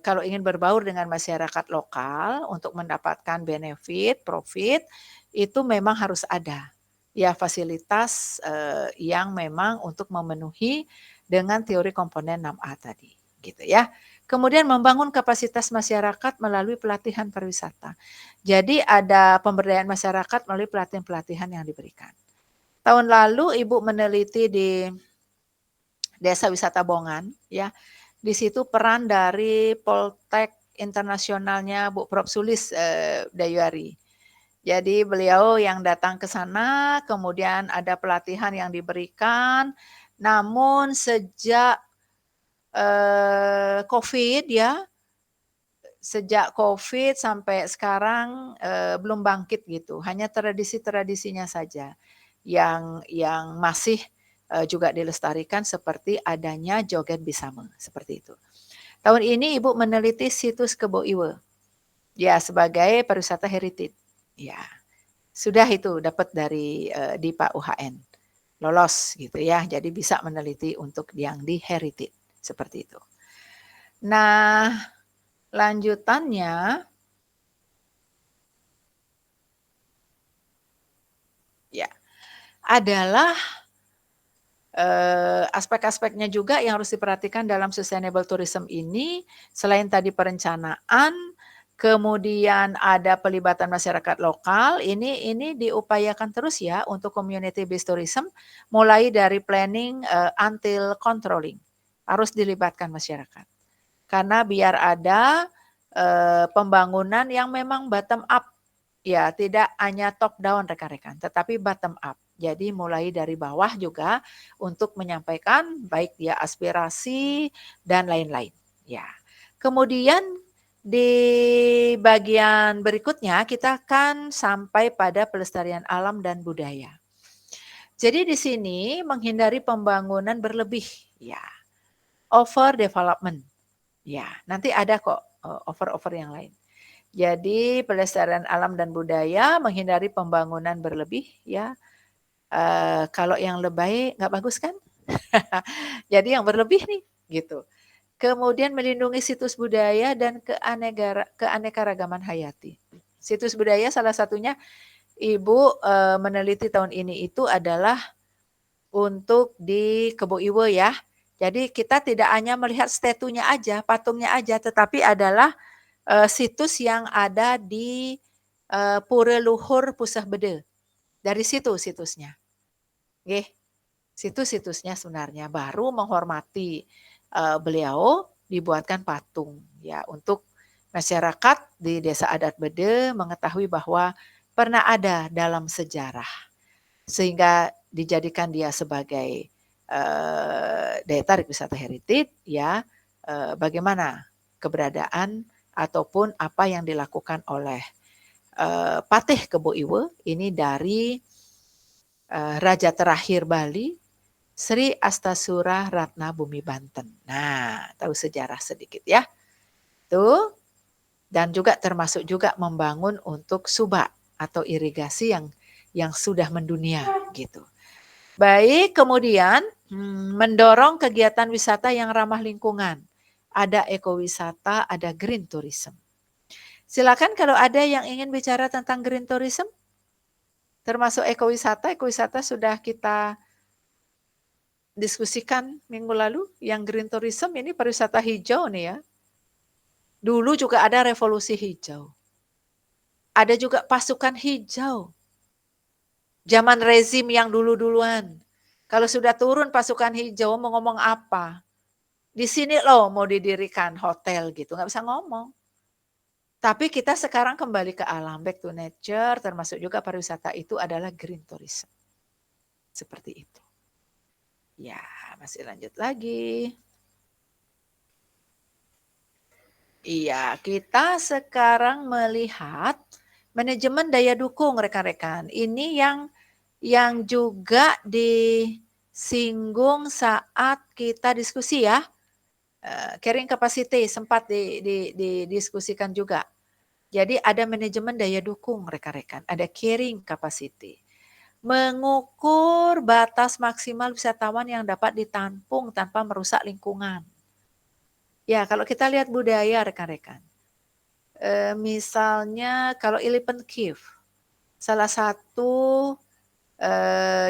kalau ingin berbaur dengan masyarakat lokal untuk mendapatkan benefit, profit, itu memang harus ada ya fasilitas yang memang untuk memenuhi dengan teori komponen 6A tadi, gitu ya. Kemudian membangun kapasitas masyarakat melalui pelatihan pariwisata. Jadi ada pemberdayaan masyarakat melalui pelatihan-pelatihan yang diberikan. Tahun lalu Ibu meneliti di Desa Wisata Bongan ya. Di situ peran dari Poltek internasionalnya Bu Prof Sulis Dayuari. Jadi beliau yang datang ke sana, kemudian ada pelatihan yang diberikan. Namun sejak COVID ya, sejak COVID sampai sekarang belum bangkit gitu. Hanya tradisi-tradisinya saja yang masih juga dilestarikan seperti adanya joget bisame seperti itu. Tahun ini Ibu meneliti situs Kebo Iwe. Ya, sebagai pariwisata heritage. Ya. Sudah itu dapat dari DIPA UHN. Lolos gitu ya. Jadi bisa meneliti untuk yang di heritage seperti itu. Nah, lanjutannya ya adalah aspek-aspeknya juga yang harus diperhatikan dalam sustainable tourism ini. Selain tadi perencanaan, kemudian ada pelibatan masyarakat lokal, ini diupayakan terus ya untuk community based tourism, mulai dari planning until controlling. Harus dilibatkan masyarakat. Karena biar ada pembangunan yang memang bottom up, ya tidak hanya top down rekan-rekan, tetapi bottom up. Jadi mulai dari bawah juga untuk menyampaikan baik dia aspirasi dan lain-lain. Ya. Kemudian di bagian berikutnya kita akan sampai pada pelestarian alam dan budaya. Jadi di sini menghindari pembangunan berlebih, ya. Over development. Ya, nanti ada kok over yang lain. Jadi pelestarian alam dan budaya menghindari pembangunan berlebih, ya. Kalau yang lebay nggak bagus kan? Jadi yang berlebih nih, gitu. Kemudian melindungi situs budaya dan keanekaragaman hayati. Situs budaya salah satunya Ibu meneliti tahun ini itu adalah untuk di Kebo Iwe ya. Jadi kita tidak hanya melihat statunya aja, patungnya aja, tetapi adalah situs yang ada di Pura Luhur Pusah Bede. Dari situ situsnya. Nggih, situs-situsnya sebenarnya baru menghormati beliau dibuatkan patung ya untuk masyarakat di Desa Adat Bede mengetahui bahwa pernah ada dalam sejarah sehingga dijadikan dia sebagai daya tarik wisata heritage ya bagaimana keberadaan ataupun apa yang dilakukan oleh Patih Kebo Iwe ini dari Raja terakhir Bali Sri Astasura Ratna Bumi Banten. Nah, tahu sejarah sedikit ya. Tuh. Dan juga termasuk juga membangun untuk subak atau irigasi yang sudah mendunia gitu. Baik, kemudian mendorong kegiatan wisata yang ramah lingkungan. Ada ekowisata, ada green tourism. Silakan kalau ada yang ingin bicara tentang green tourism, termasuk ekowisata sudah kita diskusikan minggu lalu. Yang green tourism ini pariwisata hijau nih ya. Dulu juga ada revolusi hijau. Ada juga pasukan hijau. Zaman rezim yang dulu-duluan. Kalau sudah turun pasukan hijau mau ngomong apa? Di sini loh mau didirikan hotel gitu, nggak bisa ngomong. Tapi kita sekarang kembali ke alam, back to nature, termasuk juga pariwisata itu adalah green tourism. Seperti itu. Ya, masih lanjut lagi. Iya, kita sekarang melihat manajemen daya dukung rekan-rekan. Ini yang juga disinggung saat kita diskusi ya. Carrying capacity sempat didiskusikan juga. Jadi ada manajemen daya dukung rekan-rekan, ada carrying capacity. Mengukur batas maksimal wisatawan yang dapat ditampung tanpa merusak lingkungan. Ya, kalau kita lihat budaya rekan-rekan. Misalnya kalau Elephant Cave, salah satu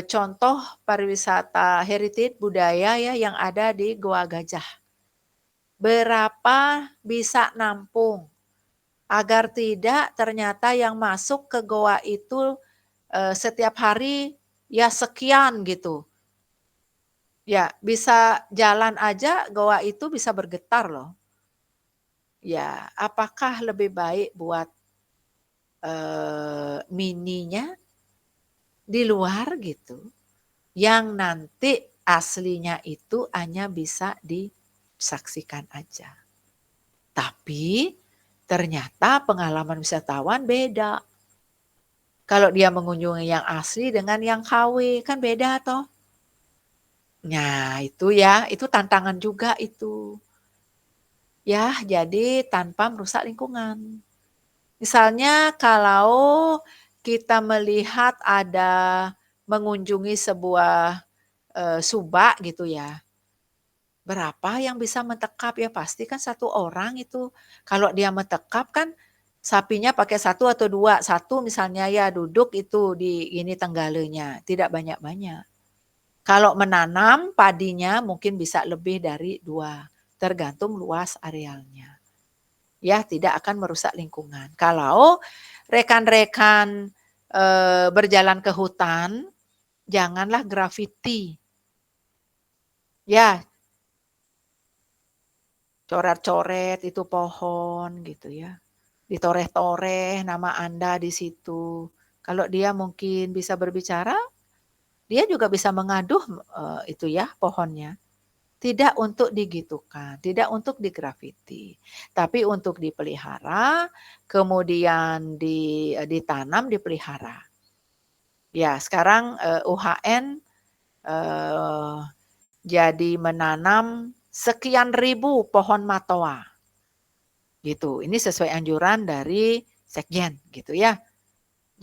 contoh pariwisata heritage budaya ya yang ada di Goa Gajah. Berapa bisa nampung agar tidak ternyata yang masuk ke goa itu setiap hari ya sekian gitu. Ya, bisa jalan aja goa itu bisa bergetar loh. Ya, apakah lebih baik buat mininya di luar gitu, yang nanti aslinya itu hanya bisa disaksikan aja. Tapi ternyata pengalaman wisatawan beda. Kalau dia mengunjungi yang asli dengan yang KW, kan beda toh. Nah itu ya, itu tantangan juga itu. Ya, jadi tanpa merusak lingkungan. Misalnya kalau kita melihat ada mengunjungi sebuah subak gitu ya. Berapa yang bisa mentekap ya pasti kan satu orang itu. Kalau dia mentekap kan sapinya pakai satu atau dua. Satu misalnya ya duduk itu di ini tenggalenya. Tidak banyak-banyak. Kalau menanam padinya mungkin bisa lebih dari 2. Tergantung luas arealnya. Ya tidak akan merusak lingkungan. Kalau rekan-rekan berjalan ke hutan, janganlah grafiti. Ya, coret-coret itu pohon gitu ya. Ditoreh-toreh nama Anda di situ. Kalau dia mungkin bisa berbicara, dia juga bisa mengaduh itu ya pohonnya. Tidak untuk digitukan, tidak untuk digrafiti, tapi untuk dipelihara, kemudian ditanam, dipelihara. Ya, sekarang UHN jadi menanam sekian ribu pohon matoa. Gitu. Ini sesuai anjuran dari Sekjen gitu ya.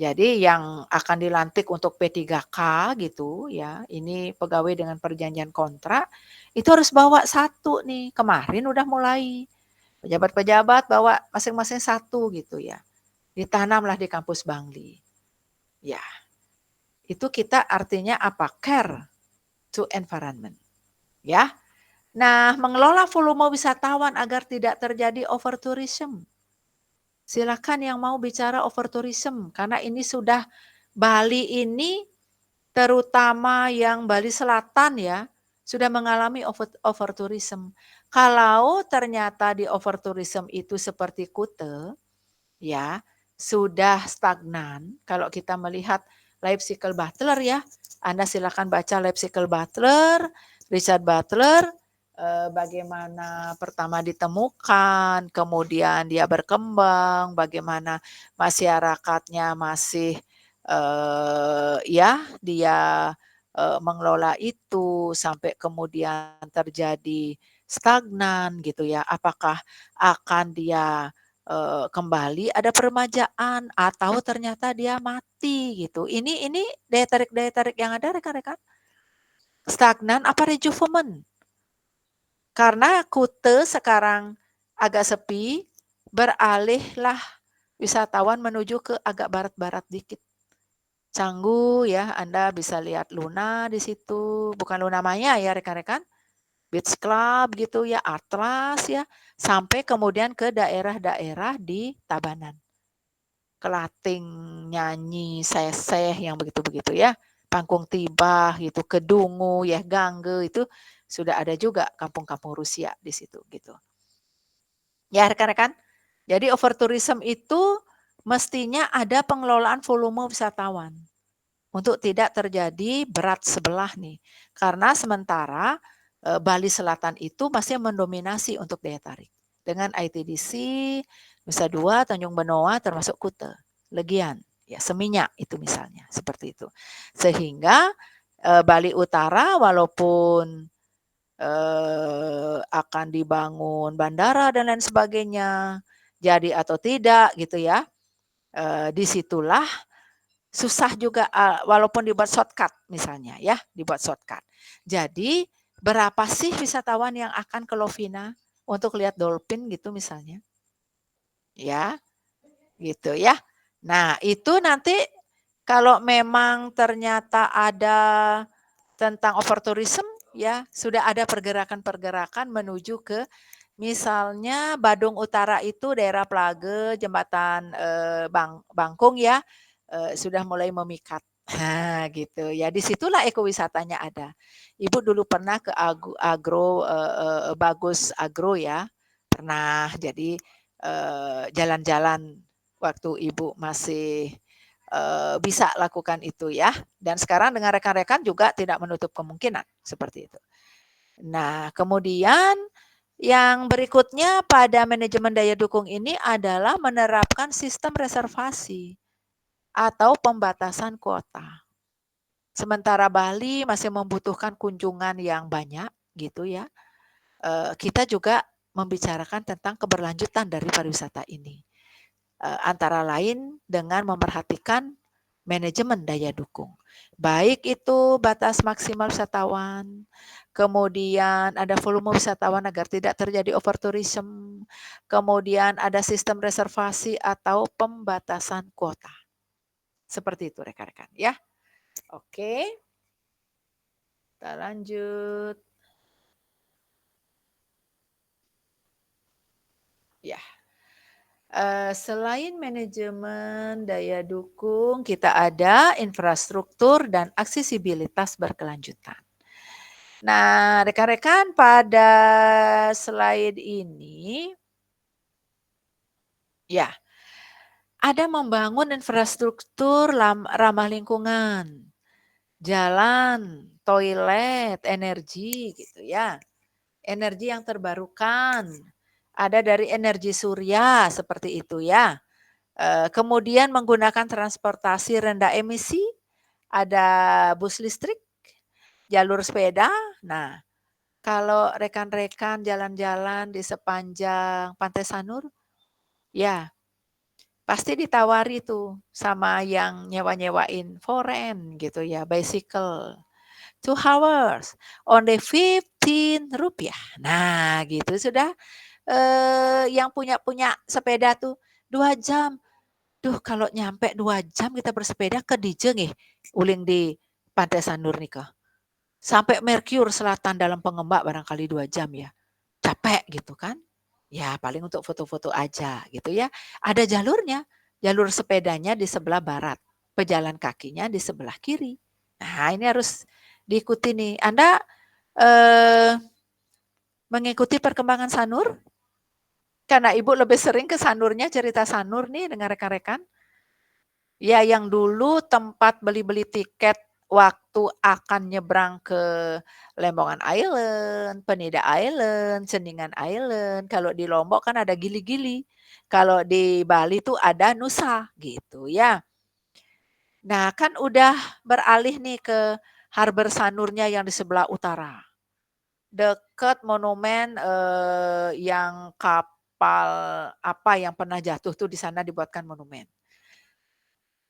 Jadi yang akan dilantik untuk P3K gitu ya, ini pegawai dengan perjanjian kontrak, itu harus bawa satu nih. Kemarin udah mulai. Pejabat-pejabat bawa masing-masing satu gitu ya. Ditanamlah di kampus Bangli. Ya, itu kita artinya apa? Care to environment. Ya. Nah, mengelola volume wisatawan agar tidak terjadi overtourism. Silakan yang mau bicara overtourism karena ini sudah Bali ini terutama yang Bali Selatan ya sudah mengalami overtourism. Kalau ternyata di overtourism itu seperti Kuta ya sudah stagnan. Kalau kita melihat life cycle Butler ya, Anda silakan baca life cycle Butler, Richard Butler. Bagaimana pertama ditemukan, kemudian dia berkembang, bagaimana masyarakatnya masih ya dia mengelola itu sampai kemudian terjadi stagnan gitu ya. Apakah akan dia kembali ada peremajaan atau ternyata dia mati gitu. Ini daya tarik yang ada rekan-rekan. Stagnan apa rejuvemen? Karena Kute sekarang agak sepi, beralihlah wisatawan menuju ke agak barat-barat dikit. Canggu ya, Anda bisa lihat Luna di situ, bukan Luna Maya ya rekan-rekan. Beach Club gitu ya, Atlas ya, sampai kemudian ke daerah-daerah di Tabanan. Kelating, Nyanyi, Seseh yang begitu-begitu ya. Pangkung Tibah gitu, Kedungu ya, Gangge itu sudah ada juga kampung-kampung Rusia di situ gitu. Ya rekan-rekan, jadi overtourism itu mestinya ada pengelolaan volume wisatawan untuk tidak terjadi berat sebelah nih. Karena sementara Bali Selatan itu masih mendominasi untuk daya tarik. Dengan ITDC, Nusa Dua, Tanjung Benoa termasuk Kuta, Legian, ya Seminyak itu misalnya, seperti itu. Sehingga Bali Utara walaupun akan dibangun bandara dan lain sebagainya, jadi atau tidak gitu ya, disitulah susah juga walaupun dibuat shortcut misalnya ya, dibuat shortcut. Jadi berapa sih wisatawan yang akan ke Lovina untuk lihat dolphin gitu misalnya? Ya, gitu ya. Nah, itu nanti kalau memang ternyata ada tentang overtourism ya, sudah ada pergerakan-pergerakan menuju ke misalnya Badung Utara itu daerah Plage, Jembatan Bangkung ya, sudah mulai memikat. Nah, gitu ya. Disitulah ekowisatanya ada. Ibu dulu pernah ke Bagus Agro ya, pernah. Jadi jalan-jalan waktu ibu masih bisa lakukan itu ya. Dan sekarang dengan rekan-rekan juga tidak menutup kemungkinan seperti itu. Nah, kemudian yang berikutnya pada manajemen daya dukung ini adalah menerapkan sistem reservasi atau pembatasan kuota. Sementara Bali masih membutuhkan kunjungan yang banyak gitu ya. Kita juga membicarakan tentang keberlanjutan dari pariwisata ini. Antara lain dengan memerhatikan manajemen daya dukung. Baik itu batas maksimal wisatawan, kemudian ada volume wisatawan agar tidak terjadi overtourism, kemudian ada sistem reservasi atau pembatasan kuota. Seperti itu rekan-rekan ya. Oke. Kita lanjut. Ya. Selain manajemen daya dukung, kita ada infrastruktur dan aksesibilitas berkelanjutan. Nah, rekan-rekan pada slide ini, ya, ada membangun infrastruktur ramah lingkungan, jalan, toilet, energi gitu ya. Energi yang terbarukan, ada dari energi surya seperti itu ya. Kemudian menggunakan transportasi rendah emisi, ada bus listrik, jalur sepeda. Nah, kalau rekan-rekan jalan-jalan di sepanjang Pantai Sanur, ya pasti ditawari tuh sama yang nyewa-nyewain foren gitu ya, bicycle. 2 hours, only 15 rupiah. Nah gitu sudah yang punya sepeda tuh 2 jam. Duh kalau nyampe 2 jam kita bersepeda ke Dijeng uling di Pantai Sanur nih kah. Sampai Merkur Selatan dalam Pengembak barangkali 2 jam ya. Capek gitu kan. Ya paling untuk foto-foto aja gitu ya. Ada jalurnya. Jalur sepedanya di sebelah barat. Pejalan kakinya di sebelah kiri. Nah ini harus diikuti nih. Anda mengikuti perkembangan Sanur? Karena Ibu lebih sering ke Sanurnya, cerita Sanur nih dengan rekan-rekan. Ya yang dulu tempat beli-beli tiket waktu akan nyebrang ke Lembongan Island, Penida Island, Ceningan Island. Kalau di Lombok kan ada Gili-Gili. Kalau di Bali tuh ada Nusa gitu ya. Nah kan udah beralih nih ke Harbor Sanurnya yang di sebelah utara. Dekat monumen yang kapal apa yang pernah jatuh tuh di sana dibuatkan monumen.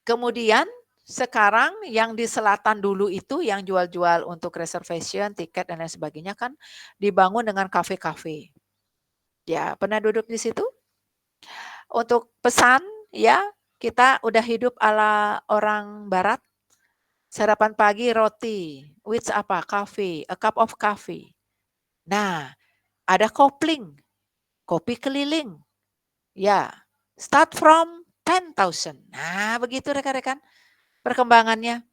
Kemudian sekarang yang di selatan dulu itu yang jual-jual untuk reservation, tiket dan lain sebagainya kan dibangun dengan kafe-kafe. Ya, pernah duduk di situ? Untuk pesan ya, kita udah hidup ala orang barat. Sarapan pagi roti, with apa? Coffee, a cup of coffee. Nah, ada kopling, kopi keliling. Ya, start from 10.000. Nah, begitu rekan-rekan perkembangannya.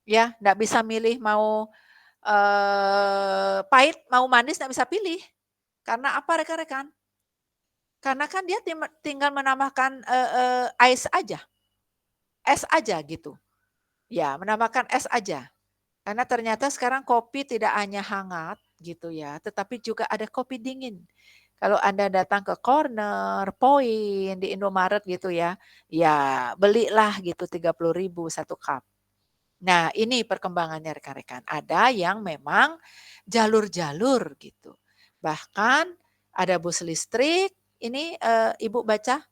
Ya, nggak bisa milih mau pahit, mau manis nggak bisa pilih. Karena apa rekan-rekan? Karena kan dia tinggal menambahkan es aja gitu. Ya, menambahkan es aja. Karena ternyata sekarang kopi tidak hanya hangat gitu ya, tetapi juga ada kopi dingin. Kalau Anda datang ke Corner, Point, di Indomaret gitu ya, ya belilah gitu 30.000 satu cup. Nah, ini perkembangannya rekan-rekan. Ada yang memang jalur-jalur gitu. Bahkan ada bus listrik, ini Ibu baca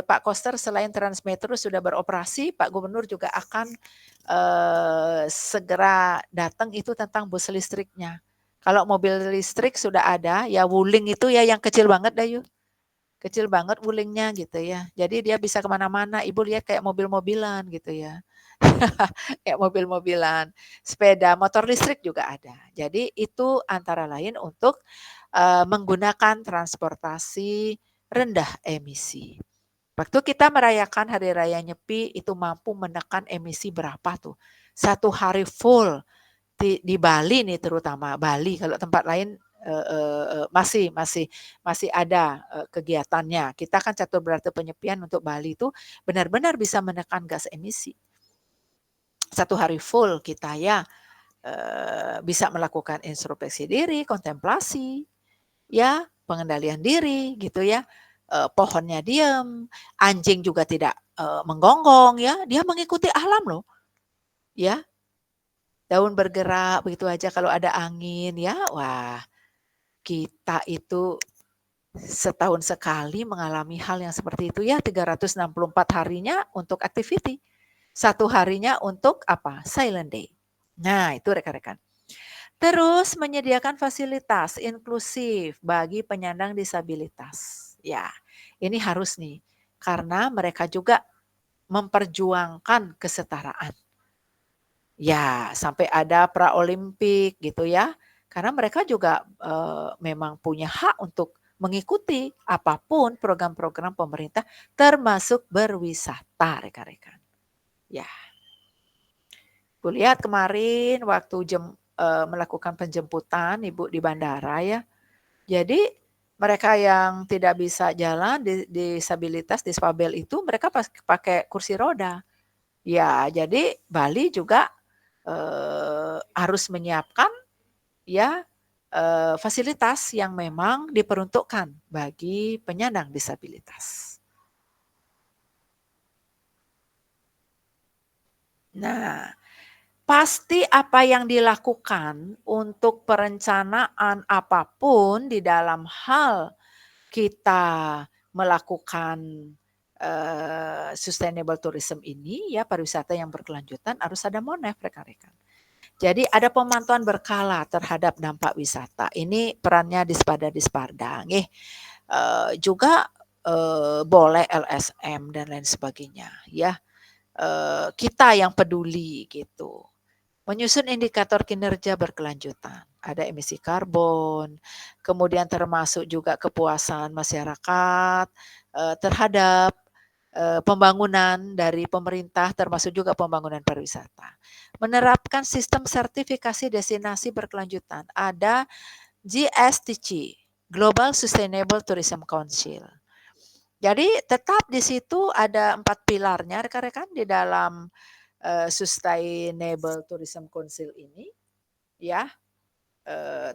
Pak Koster selain Transmetro sudah beroperasi, Pak Gubernur juga akan segera datang itu tentang bus listriknya. Kalau mobil listrik sudah ada, ya Wuling itu ya yang kecil banget dah yuk. Kecil banget Wulingnya gitu ya. Jadi dia bisa kemana-mana. Ibu lihat kayak mobil-mobilan gitu ya. Kayak mobil-mobilan. Sepeda, motor listrik juga ada. Jadi itu antara lain untuk menggunakan transportasi rendah emisi. Waktu kita merayakan Hari Raya Nyepi itu mampu menekan emisi berapa tuh? 1 hari full di Bali nih terutama Bali. Kalau tempat lain masih ada kegiatannya. Kita kan catur berarti penyepian untuk Bali itu benar-benar bisa menekan gas emisi. 1 hari full kita ya bisa melakukan introspeksi diri, kontemplasi, ya pengendalian diri gitu ya. Pohonnya diam, anjing juga tidak menggonggong ya, dia mengikuti alam loh. Ya, daun bergerak begitu aja kalau ada angin ya, wah kita itu setahun sekali mengalami hal yang seperti itu ya, 364 harinya untuk activity. 1 harinya untuk apa? Silent day. Nah, itu rekan-rekan. Terus menyediakan fasilitas inklusif bagi penyandang disabilitas. Ya, ini harus nih, karena mereka juga memperjuangkan kesetaraan. Ya, sampai ada praolimpik gitu ya. Karena mereka juga memang punya hak untuk mengikuti apapun program-program pemerintah termasuk berwisata rekan-rekan. Ya. Kulihat kemarin waktu melakukan penjemputan Ibu di bandara ya. Jadi mereka yang tidak bisa jalan, disabilitas, disfabel itu mereka pakai kursi roda. Ya, jadi Bali juga harus menyiapkan ya fasilitas yang memang diperuntukkan bagi penyandang disabilitas. Nah, pasti apa yang dilakukan untuk perencanaan apapun di dalam hal kita melakukan sustainable tourism ini ya pariwisata yang berkelanjutan harus ada MONEF rekan-rekan. Jadi ada pemantauan berkala terhadap dampak wisata. Ini perannya Disparda. Juga boleh LSM dan lain sebagainya ya. Kita yang peduli gitu. Menyusun indikator kinerja berkelanjutan. Ada emisi karbon, kemudian termasuk juga kepuasan masyarakat terhadap pembangunan dari pemerintah termasuk juga pembangunan pariwisata. Menerapkan sistem sertifikasi destinasi berkelanjutan. Ada GSTC, Global Sustainable Tourism Council. Jadi tetap di situ ada 4 pilarnya rekan-rekan di dalam Sustainable Tourism Council ini ya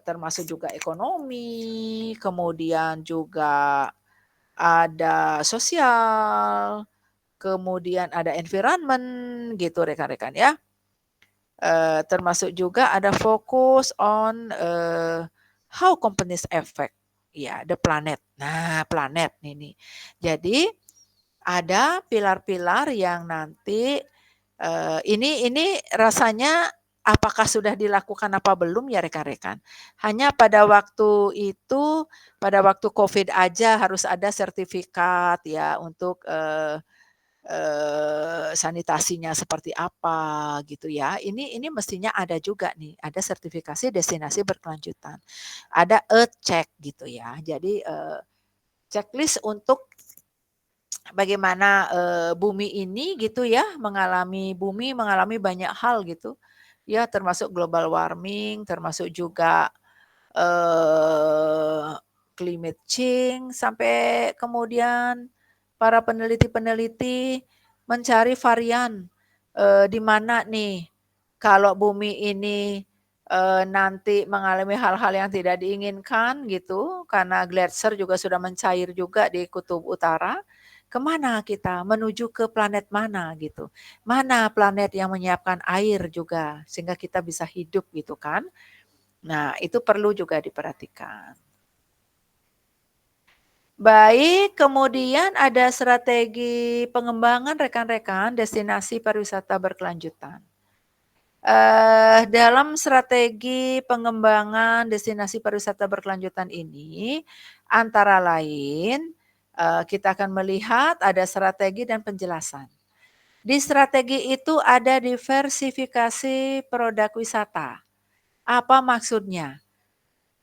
termasuk juga ekonomi, kemudian juga ada sosial, kemudian ada environment gitu rekan-rekan ya. Termasuk juga ada fokus on how companies affect the planet. Nah, planet ini. Jadi ada pilar-pilar yang nanti ini rasanya apakah sudah dilakukan apa belum ya rekan-rekan. Hanya pada waktu itu, pada waktu COVID aja harus ada sertifikat ya untuk sanitasinya seperti apa gitu ya. Ini mestinya ada juga nih, ada sertifikasi destinasi berkelanjutan. Ada Earth Check gitu ya. Jadi checklist untuk bagaimana bumi ini gitu ya, bumi mengalami banyak hal gitu. Ya, termasuk global warming, termasuk juga climate change, sampai kemudian para peneliti-peneliti mencari varian di mana nih kalau bumi ini nanti mengalami hal-hal yang tidak diinginkan gitu, karena gletser juga sudah mencair juga di kutub utara. Kemana kita? Menuju ke planet mana gitu? Mana planet yang menyiapkan air juga sehingga kita bisa hidup gitu kan? Nah, itu perlu juga diperhatikan. Baik, kemudian ada strategi pengembangan rekan-rekan destinasi pariwisata berkelanjutan. Dalam strategi pengembangan destinasi pariwisata berkelanjutan ini, antara lain kita akan melihat ada strategi dan penjelasan. Di strategi itu ada diversifikasi produk wisata. Apa maksudnya?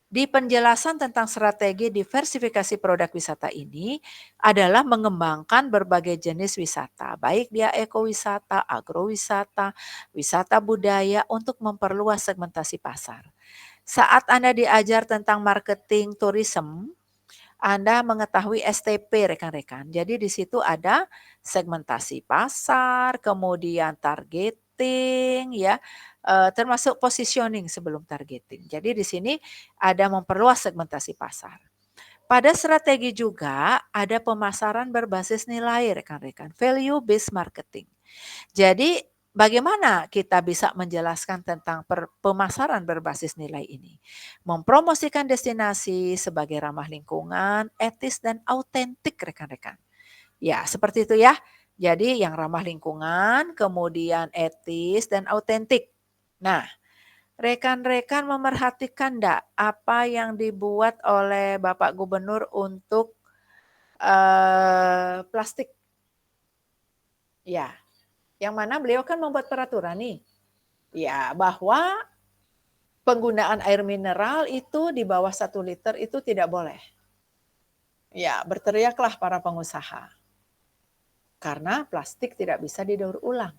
Di penjelasan tentang strategi diversifikasi produk wisata ini adalah mengembangkan berbagai jenis wisata, baik dia ekowisata, agrowisata, wisata budaya untuk memperluas segmentasi pasar. Saat Anda diajar tentang marketing tourism, Anda mengetahui STP rekan-rekan. Jadi di situ ada segmentasi pasar, kemudian targeting ya, termasuk positioning sebelum targeting. Jadi di sini ada memperluas segmentasi pasar. Pada strategi juga ada pemasaran berbasis nilai rekan-rekan, value based marketing. Jadi bagaimana kita bisa menjelaskan tentang pemasaran berbasis nilai ini? Mempromosikan destinasi sebagai ramah lingkungan, etis dan autentik rekan-rekan. Ya, seperti itu ya. Jadi yang ramah lingkungan, kemudian etis dan autentik. Nah, rekan-rekan memerhatikan enggak apa yang dibuat oleh Bapak Gubernur untuk plastik? Ya, yang mana beliau kan membuat peraturan nih. Ya, bahwa penggunaan air mineral itu di bawah 1 liter itu tidak boleh. Ya, berteriaklah para pengusaha. Karena plastik tidak bisa didaur ulang.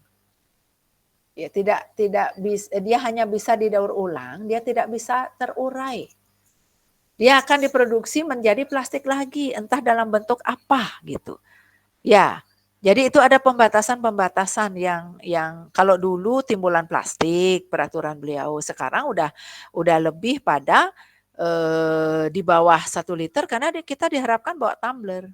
Ya, tidak bisa, dia hanya bisa didaur ulang, dia tidak bisa terurai. Dia akan diproduksi menjadi plastik lagi, entah dalam bentuk apa gitu. Ya, jadi itu ada pembatasan-pembatasan yang kalau dulu timbulan plastik peraturan beliau, sekarang udah lebih pada di bawah 1 liter karena kita diharapkan bawa tumbler.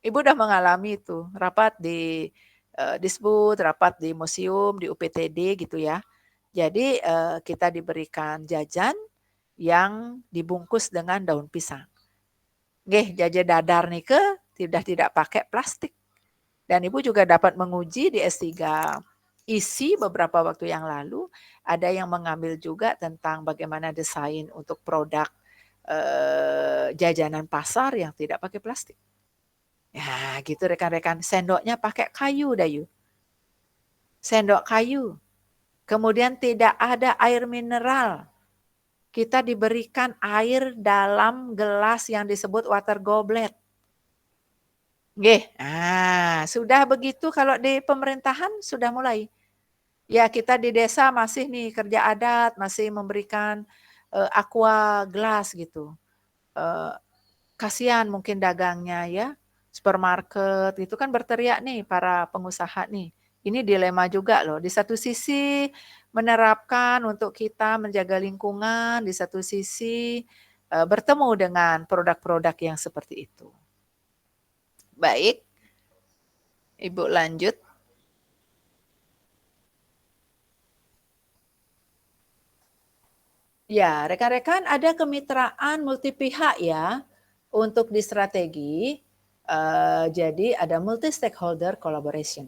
Ibu udah mengalami itu, rapat di Disbud, rapat di museum, di UPTD gitu ya. Jadi kita diberikan jajan yang dibungkus dengan daun pisang. Nggih, jajan dadar nike tidak pakai plastik. Dan Ibu juga dapat menguji di S3 isi beberapa waktu yang lalu, ada yang mengambil juga tentang bagaimana desain untuk produk jajanan pasar yang tidak pakai plastik. Ya, gitu rekan-rekan. Sendoknya pakai kayu Dayu. Sendok kayu. Kemudian tidak ada air mineral. Kita diberikan air dalam gelas yang disebut water goblet. Nggih. Sudah begitu kalau di pemerintahan sudah mulai. Ya, kita di desa masih nih kerja adat, masih memberikan aqua gelas gitu. Kasihan mungkin dagangnya ya. Supermarket itu kan berteriak nih para pengusaha nih. Ini dilema juga loh. Di satu sisi menerapkan untuk kita menjaga lingkungan, di satu sisi bertemu dengan produk-produk yang seperti itu. Baik, Ibu lanjut. Ya, rekan-rekan ada kemitraan multi pihak ya untuk di strategi. Jadi ada multi stakeholder collaboration.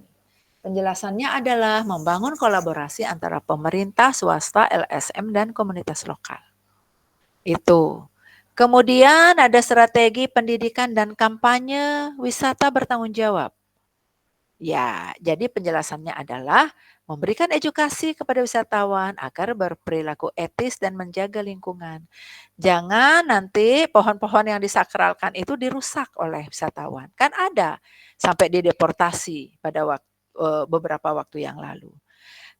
Penjelasannya adalah membangun kolaborasi antara pemerintah, swasta, LSM, dan komunitas lokal. Itu. Kemudian ada strategi pendidikan dan kampanye wisata bertanggung jawab. Ya, jadi penjelasannya adalah memberikan edukasi kepada wisatawan agar berperilaku etis dan menjaga lingkungan. Jangan nanti pohon-pohon yang disakralkan itu dirusak oleh wisatawan. Kan ada sampai dideportasi pada beberapa waktu yang lalu.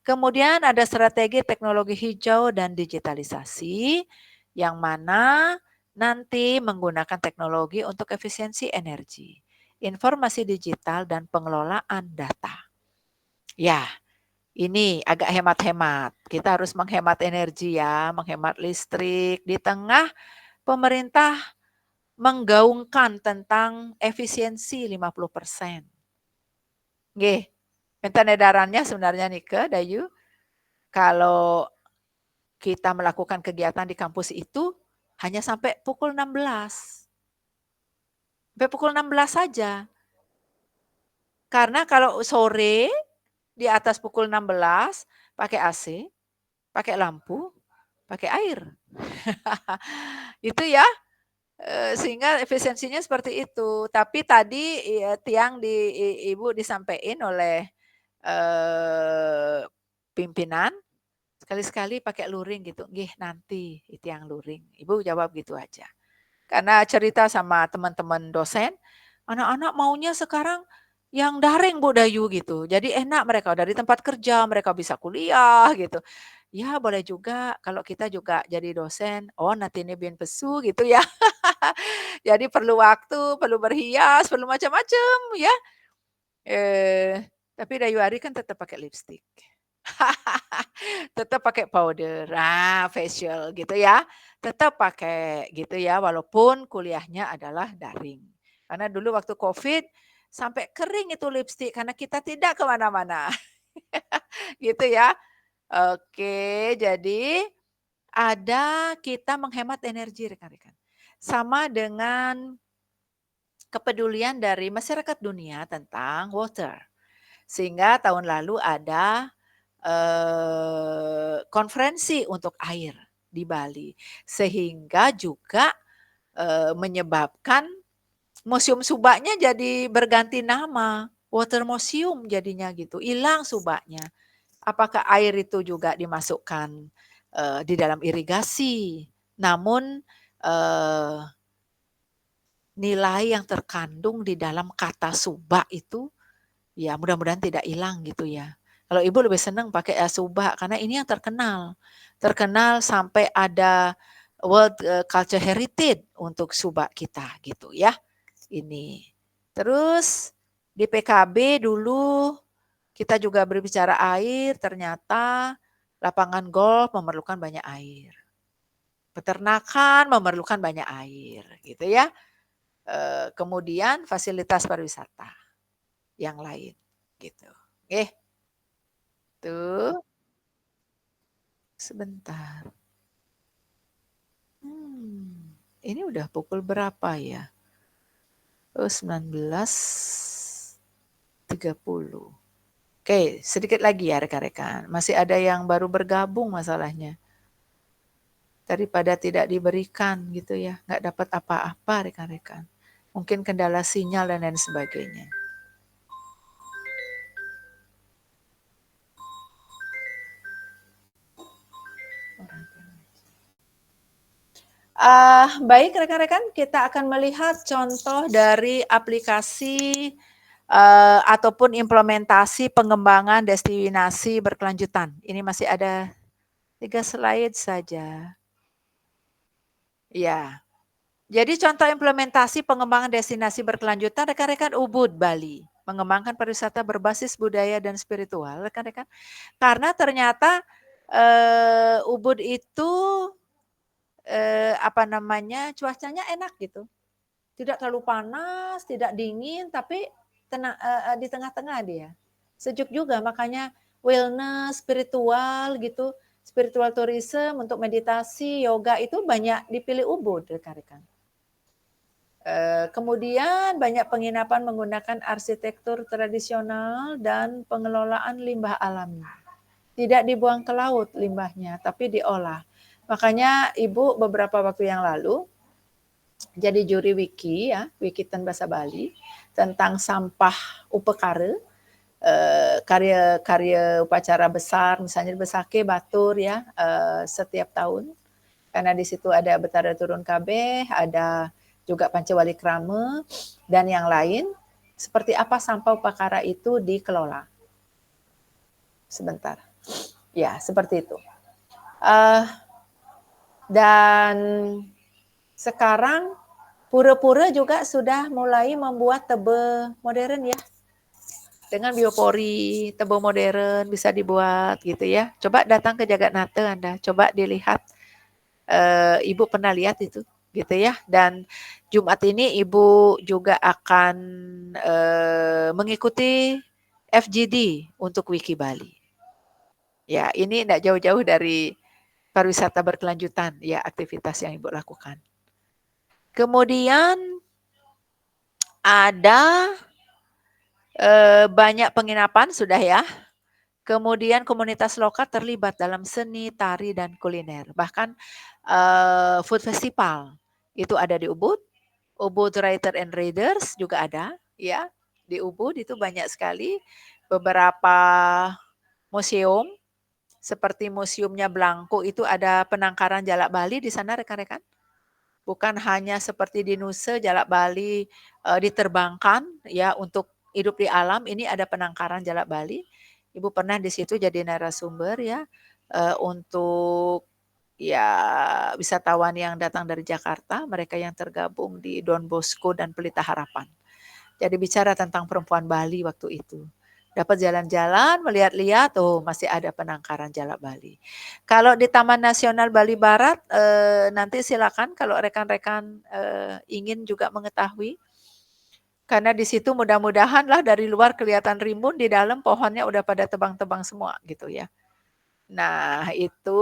Kemudian ada strategi teknologi hijau dan digitalisasi yang mana nanti menggunakan teknologi untuk efisiensi energi, informasi digital, dan pengelolaan data. Ya, ini agak hemat-hemat. Kita harus menghemat energi ya, menghemat listrik di tengah pemerintah menggaungkan tentang efisiensi 50%. Nggih, enten edarannya sebenarnya Nike, Dayu, kalau kita melakukan kegiatan di kampus itu hanya sampai pukul 16. Sampai pukul 16 saja. Karena kalau sore di atas pukul 16 pakai AC, pakai lampu, pakai air. Itu ya, sehingga efisiensinya seperti itu. Tapi tadi tiang Ibu disampaikan oleh pimpinan, sekali-sekali pakai luring gitu. Nggih nanti itu yang luring. Ibu jawab gitu aja. Karena cerita sama teman-teman dosen, anak-anak maunya sekarang yang daring Bu Dayu gitu. Jadi enak mereka dari tempat kerja mereka bisa kuliah gitu. Ya boleh juga kalau kita juga jadi dosen, oh nanti ini bikin pesu gitu ya. Jadi perlu waktu, perlu berhias, perlu macam-macam ya. Tapi Dayu Ari kan tetap pakai lipstik. Tetap pakai powder, facial gitu ya. Tetap pakai gitu ya, walaupun kuliahnya adalah daring. Karena dulu waktu COVID sampai kering itu lipstik karena kita tidak ke mana-mana. Gitu ya. Oke, jadi ada kita menghemat energi rekan-rekan. Sama dengan kepedulian dari masyarakat dunia tentang water. Sehingga tahun lalu ada konferensi untuk air di Bali. Sehingga juga menyebabkan Museum Subaknya jadi berganti nama, Water Museum jadinya gitu, hilang Subaknya. Apakah air itu juga dimasukkan di dalam irigasi? Namun nilai yang terkandung di dalam kata Subak itu ya mudah-mudahan tidak hilang gitu ya. Kalau Ibu lebih senang pakai Subak karena ini yang terkenal. Terkenal sampai ada World Culture Heritage untuk Subak kita gitu ya. Ini. Terus di PKB dulu kita juga berbicara air, ternyata lapangan golf memerlukan banyak air. Peternakan memerlukan banyak air gitu ya. Kemudian fasilitas pariwisata yang lain gitu. Tuh. Sebentar. Ini udah pukul berapa ya? 19.30. Oke, sedikit lagi ya rekan-rekan. Masih ada yang baru bergabung masalahnya. Daripada tidak diberikan gitu ya. Nggak dapat apa-apa rekan-rekan. Mungkin kendala sinyal dan lain sebagainya. Baik rekan-rekan, kita akan melihat contoh dari aplikasi ataupun implementasi pengembangan destinasi berkelanjutan. Ini masih ada 3 slide saja. Ya. Jadi contoh implementasi pengembangan destinasi berkelanjutan rekan-rekan Ubud Bali, mengembangkan pariwisata berbasis budaya dan spiritual rekan-rekan. Karena ternyata Ubud itu cuacanya enak gitu. Tidak terlalu panas, tidak dingin, tapi di tengah-tengah dia. Sejuk juga, makanya wellness, spiritual gitu. spiritual tourism, untuk meditasi, yoga itu banyak dipilih Ubud, rekan-rekan. Kemudian banyak penginapan menggunakan arsitektur tradisional dan pengelolaan limbah alami. Tidak dibuang ke laut limbahnya, tapi diolah. Makanya Ibu beberapa waktu yang lalu jadi juri wiki ya, Wikitan Bahasa Bali tentang sampah upekara, karya-karya upacara besar, misalnya di Besake Batur ya, setiap tahun. Karena di situ ada Betara Turun Kabeh, ada juga Pancawali Krama, dan yang lain. Seperti apa sampah upakara itu dikelola. Sebentar. Ya, seperti itu. Dan sekarang pura-pura juga sudah mulai membuat tebe modern ya. Dengan biopori, tebe modern bisa dibuat gitu ya. Coba datang ke Jagatnata Anda, coba dilihat. Ibu pernah lihat itu gitu ya. Dan Jumat ini Ibu juga akan mengikuti FGD untuk Wiki Bali. Ya, ini tidak jauh-jauh dari pariwisata berkelanjutan ya, aktivitas yang Ibu lakukan. Kemudian ada banyak penginapan sudah ya. Kemudian komunitas lokal terlibat dalam seni, tari, dan kuliner. Bahkan food festival itu ada di Ubud. Ubud Writer and Readers juga ada ya. Di Ubud itu banyak sekali beberapa museum seperti museumnya Blangko itu ada penangkaran jalak Bali di sana rekan-rekan. Bukan hanya seperti di Nusa jalak Bali diterbangkan ya untuk hidup di alam, ini ada penangkaran jalak Bali. Ibu pernah di situ jadi narasumber ya untuk ya wisatawan yang datang dari Jakarta, mereka yang tergabung di Don Bosco dan Pelita Harapan. Jadi bicara tentang perempuan Bali waktu itu. Dapat jalan-jalan, melihat-lihat, oh masih ada penangkaran jalak Bali. Kalau di Taman Nasional Bali Barat, nanti silakan kalau rekan-rekan ingin juga mengetahui. Karena di situ mudah-mudahan lah dari luar kelihatan rimbun, di dalam pohonnya udah pada tebang-tebang semua gitu ya. Nah itu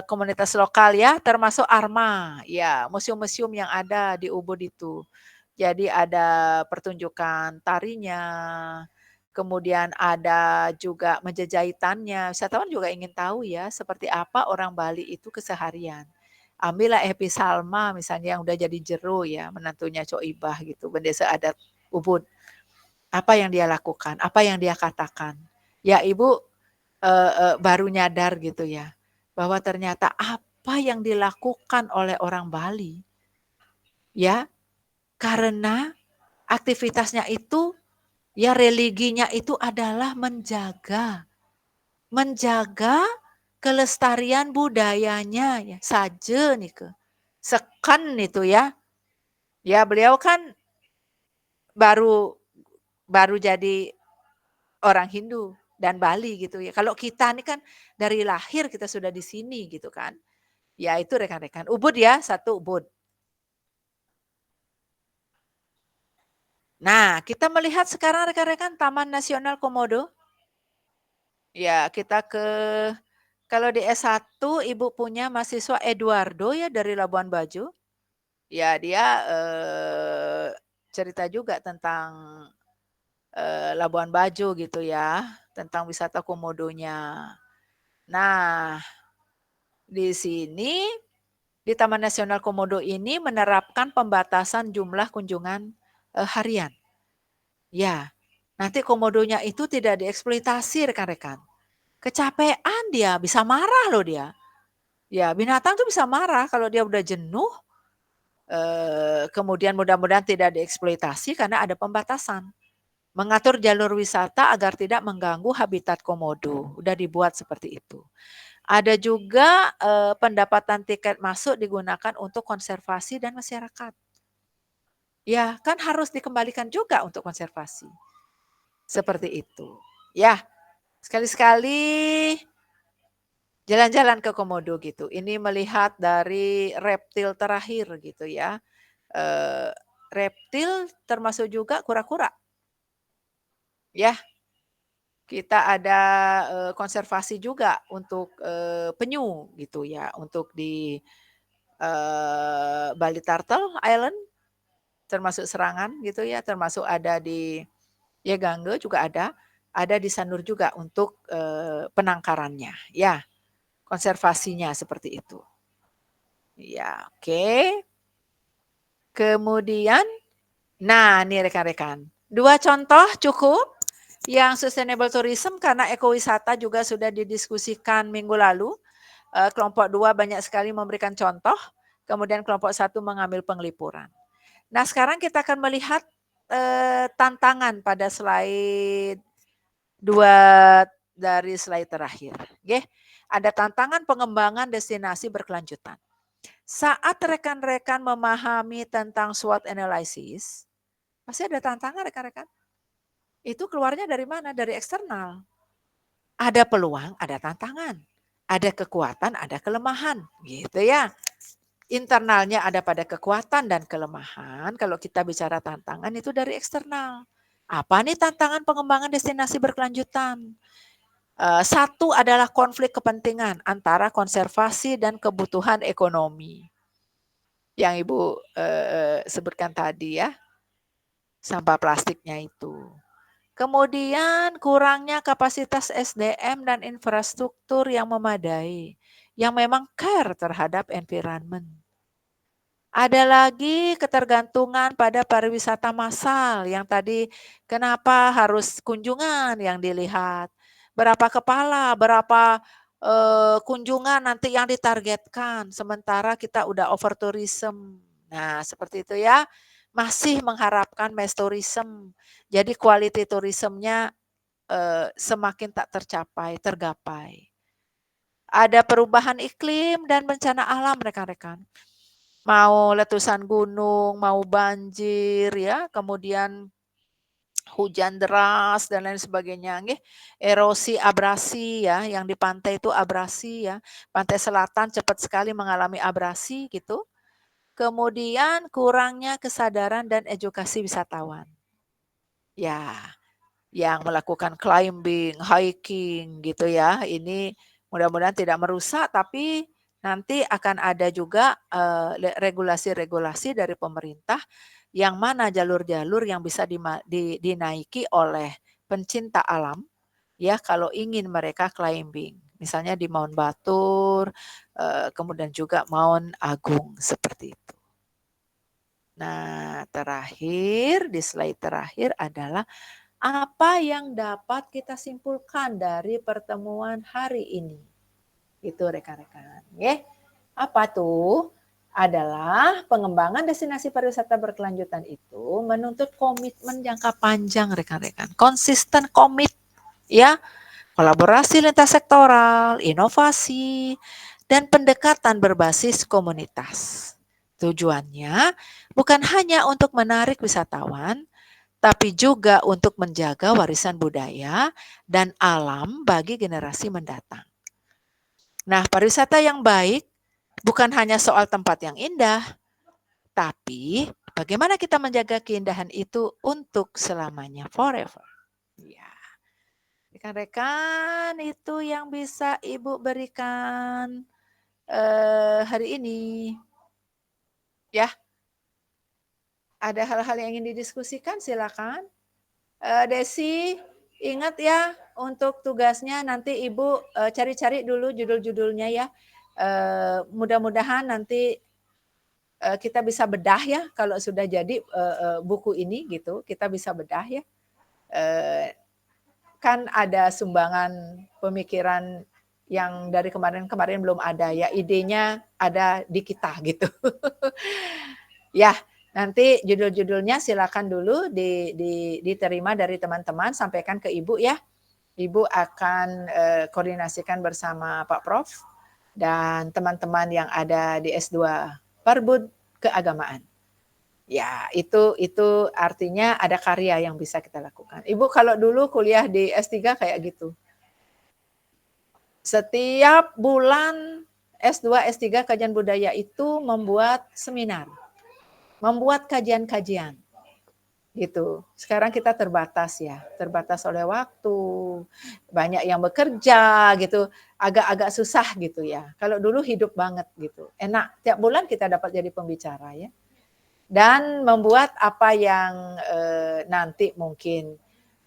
komunitas lokal ya, termasuk ARMA, ya museum-museum yang ada di Ubud itu. Jadi ada pertunjukan tarinya, kemudian ada juga meja jahitannya. Wisatawan juga ingin tahu ya, seperti apa orang Bali itu keseharian. Ambillah Epi Salma misalnya yang udah jadi jero ya, menantunya Coibah gitu, Bendesa Adat Ubud. Apa yang dia lakukan, apa yang dia katakan. Ya Ibu baru nyadar gitu ya, bahwa ternyata apa yang dilakukan oleh orang Bali ya, karena aktivitasnya itu ya religinya itu adalah menjaga kelestarian budayanya ya saja nih ke seken itu ya. Ya beliau kan baru jadi orang Hindu dan Bali gitu ya. Kalau kita nih kan dari lahir kita sudah di sini gitu kan. Ya itu rekan-rekan. Ubud ya, satu Ubud. Nah, kita melihat sekarang rekan-rekan Taman Nasional Komodo. Ya, kita ke kalau di S1 Ibu punya mahasiswa Eduardo ya dari Labuan Bajo. Ya, dia cerita juga tentang Labuan Bajo gitu ya, tentang wisata komodonya. Nah, di sini di Taman Nasional Komodo ini menerapkan pembatasan jumlah kunjungan harian. Ya, nanti komodonya itu tidak dieksploitasi rekan-rekan. Kecapean dia, bisa marah loh dia. Ya, binatang tuh bisa marah kalau dia udah jenuh. Kemudian mudah-mudahan tidak dieksploitasi karena ada pembatasan. Mengatur jalur wisata agar tidak mengganggu habitat komodo. Udah dibuat seperti itu. Ada juga pendapatan tiket masuk digunakan untuk konservasi dan masyarakat. Ya, kan harus dikembalikan juga untuk konservasi. Seperti itu. Ya, sekali-sekali jalan-jalan ke Komodo gitu. Ini melihat dari reptil terakhir gitu ya. Reptil termasuk juga kura-kura. Ya, Kita ada konservasi juga untuk penyu gitu ya, untuk di Bali Turtle Island, termasuk Serangan gitu ya, termasuk ada di ya Gangge juga ada di Sanur juga untuk penangkarannya, ya konservasinya seperti itu. Ya, oke. Kemudian, nah nih rekan-rekan, 2 contoh cukup. Yang sustainable tourism karena ekowisata juga sudah didiskusikan minggu lalu. Kelompok 2 banyak sekali memberikan contoh, kemudian kelompok 1 mengambil penglipuran. Nah, sekarang kita akan melihat tantangan pada slide 2 dari slide terakhir. Oke, ada tantangan pengembangan destinasi berkelanjutan. Saat rekan-rekan memahami tentang SWOT analysis, pasti ada tantangan rekan-rekan. Itu keluarnya dari mana? Dari eksternal. Ada peluang, ada tantangan. Ada kekuatan, ada kelemahan. Gitu ya. Internalnya ada pada kekuatan dan kelemahan. Kalau kita bicara tantangan itu dari eksternal. Apa nih tantangan pengembangan destinasi berkelanjutan? Satu adalah konflik kepentingan antara konservasi dan kebutuhan ekonomi. Yang Ibu sebutkan tadi ya. Sampah plastiknya itu. Kemudian kurangnya kapasitas SDM dan infrastruktur yang memadai, yang memang care terhadap environment. Ada lagi ketergantungan pada pariwisata massal yang tadi kenapa harus kunjungan yang dilihat. Berapa kepala, berapa kunjungan nanti yang ditargetkan, sementara kita udah over tourism. Nah seperti itu ya, masih mengharapkan mass tourism. Jadi quality tourismnya semakin tak tergapai. Ada perubahan iklim dan bencana alam rekan-rekan. Mau letusan gunung, mau banjir ya, kemudian hujan deras dan lain sebagainya. Erosi abrasi ya, yang di pantai itu abrasi ya. Pantai selatan cepat sekali mengalami abrasi gitu. Kemudian kurangnya kesadaran dan edukasi wisatawan. Ya, yang melakukan climbing, hiking gitu ya. Ini mudah-mudahan tidak merusak tapi nanti akan ada juga regulasi-regulasi dari pemerintah yang mana jalur-jalur yang bisa dinaiki oleh pencinta alam ya kalau ingin mereka climbing. Misalnya di Mount Batur, kemudian juga Mount Agung seperti itu. Nah, terakhir di slide terakhir adalah apa yang dapat kita simpulkan dari pertemuan hari ini? Itu rekan-rekan. Apa tuh? Adalah pengembangan destinasi pariwisata berkelanjutan itu menuntut komitmen jangka panjang rekan-rekan. Konsisten komit ya. Kolaborasi lintas sektoral, inovasi, dan pendekatan berbasis komunitas. Tujuannya bukan hanya untuk menarik wisatawan, tapi juga untuk menjaga warisan budaya dan alam bagi generasi mendatang. Nah, pariwisata yang baik bukan hanya soal tempat yang indah, tapi bagaimana kita menjaga keindahan itu untuk selamanya, forever. Ya. Rekan-rekan, itu yang bisa Ibu berikan hari ini. Ya. Ada hal-hal yang ingin didiskusikan, silakan. Desi, ingat ya untuk tugasnya nanti Ibu cari-cari dulu judul-judulnya ya. Mudah-mudahan nanti kita bisa bedah ya kalau sudah jadi buku ini gitu, kita bisa bedah ya. Kan ada sumbangan pemikiran yang dari kemarin-kemarin belum ada ya, idenya ada di kita gitu. Ya, nanti judul-judulnya silakan dulu diterima dari teman-teman, sampaikan ke Ibu ya. Ibu akan koordinasikan bersama Pak Prof dan teman-teman yang ada di S2 Perbud Keagamaan. Ya, itu artinya ada karya yang bisa kita lakukan. Ibu kalau dulu kuliah di S3 kayak gitu. Setiap bulan S2, S3 kajian budaya itu membuat seminar. Membuat kajian-kajian. gitu. Sekarang kita terbatas ya, terbatas oleh waktu, banyak yang bekerja gitu, agak-agak susah gitu ya. Kalau dulu hidup banget gitu, enak, tiap bulan kita dapat jadi pembicara ya. Dan membuat apa yang nanti mungkin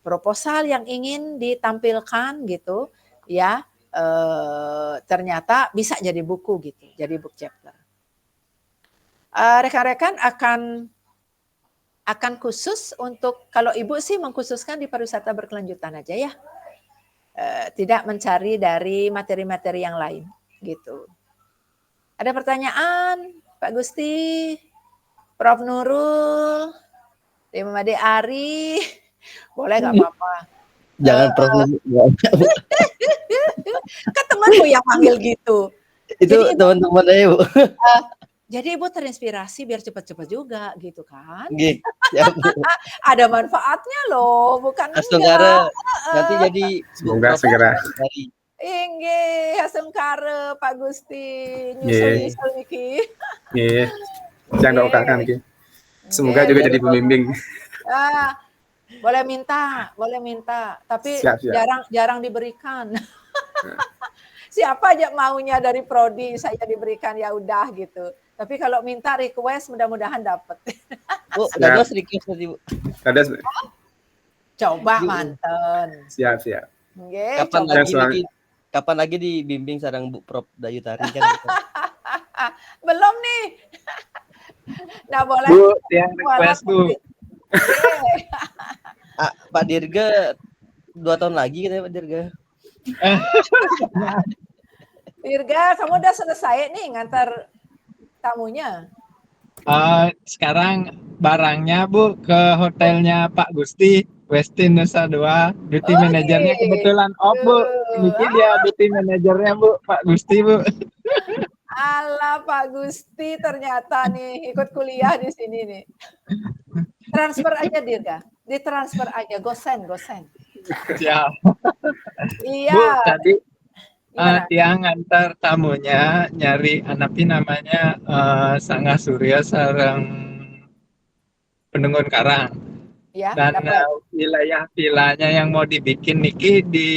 proposal yang ingin ditampilkan gitu ya, ternyata bisa jadi buku gitu, jadi book chapter. Rekan-rekan akan khusus untuk, kalau Ibu sih mengkhususkan di pariwisata berkelanjutan aja ya. Tidak mencari dari materi-materi yang lain gitu. Ada pertanyaan Pak Gusti, Prof Nurul, Made Ari, boleh nggak apa-apa. Jangan Prof. Kan temanku yang panggil gitu. Itu teman-teman aja, Bu. Jadi Ibu terinspirasi biar cepat-cepat juga gitu kan. Nggih, siap, Bu. Ada manfaatnya loh, bukan Astungkara nanti jadi Semoga segera. Inggih, hasungkare Pak Gusti, Nggih. nyusul-nyusul niki. Nggih. Jangan doakan iki. Semoga juga jadi pembimbing. Boleh minta, tapi Siap. jarang diberikan. Siapa aja maunya dari prodi saya diberikan ya udah gitu. Tapi kalau minta request mudah-mudahan dapat. Bu, dados request nanti, Bu. Dados. Coba manten. Siap. Nggih, Kapan lagi dibimbing sareng Bu Prof Dayutari kan? Belum nih. Nah, boleh. Bu, yang request, Bu. Pak Dirga 2 tahun lagi katanya Pak Dirga. Dirga, kamu udah selesai nih ngantar tamunya? Sekarang barangnya Bu ke hotelnya Pak Gusti, Westin Nusa Dua. Duty manajernya kebetulan off, Bu. Niki dia duty manajernya, Bu, Pak Gusti, Bu. Alah Pak Gusti ternyata nih ikut kuliah di sini nih. Transfer aja Dirga, ditransfer aja, gosen. Siap. Iya. Bu, tadi tiang ngantar tamunya nyari anapi namanya Sangga Surya sareng Penunggun Karang. Ya, Dan wilayah vilanya yang mau dibikin niki di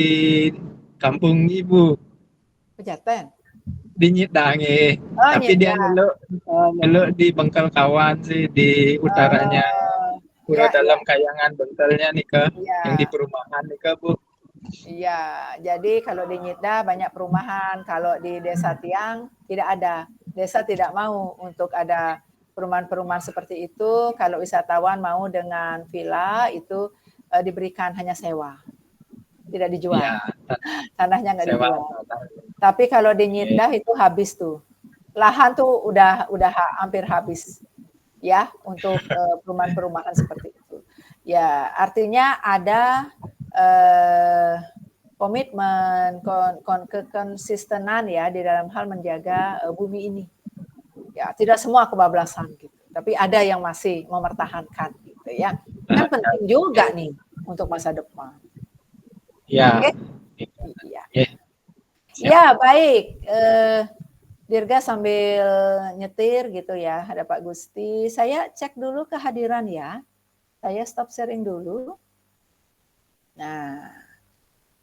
kampung Ibu. Pejaten. Di Nyidangi. Tapi dia nyeluk di Bengkel Kawan sih di utaranya. Dalam kayangan Bengkelnya nih ke yang di perumahan nih ke Bu. Iya, jadi kalau di Nyida banyak perumahan, kalau di Desa Tiang tidak ada. Desa tidak mau untuk ada perumahan-perumahan seperti itu. Kalau wisatawan mau dengan villa itu diberikan hanya sewa, tidak dijual. Ya, tanahnya nggak dijual. Tapi kalau di Nyida itu habis tuh, lahan tuh udah hampir habis ya untuk perumahan-perumahan seperti itu. Ya, artinya ada komitmen, konsistenan ya di dalam hal menjaga bumi ini. Ya, tidak semua kebablasan gitu, tapi ada yang masih mempertahankan gitu ya. Kan penting juga nih untuk masa depan. Ya. Okay? Ya, baik. Dirga sambil nyetir gitu ya, ada Pak Gusti. Saya cek dulu kehadiran ya. Saya stop sharing dulu. Nah,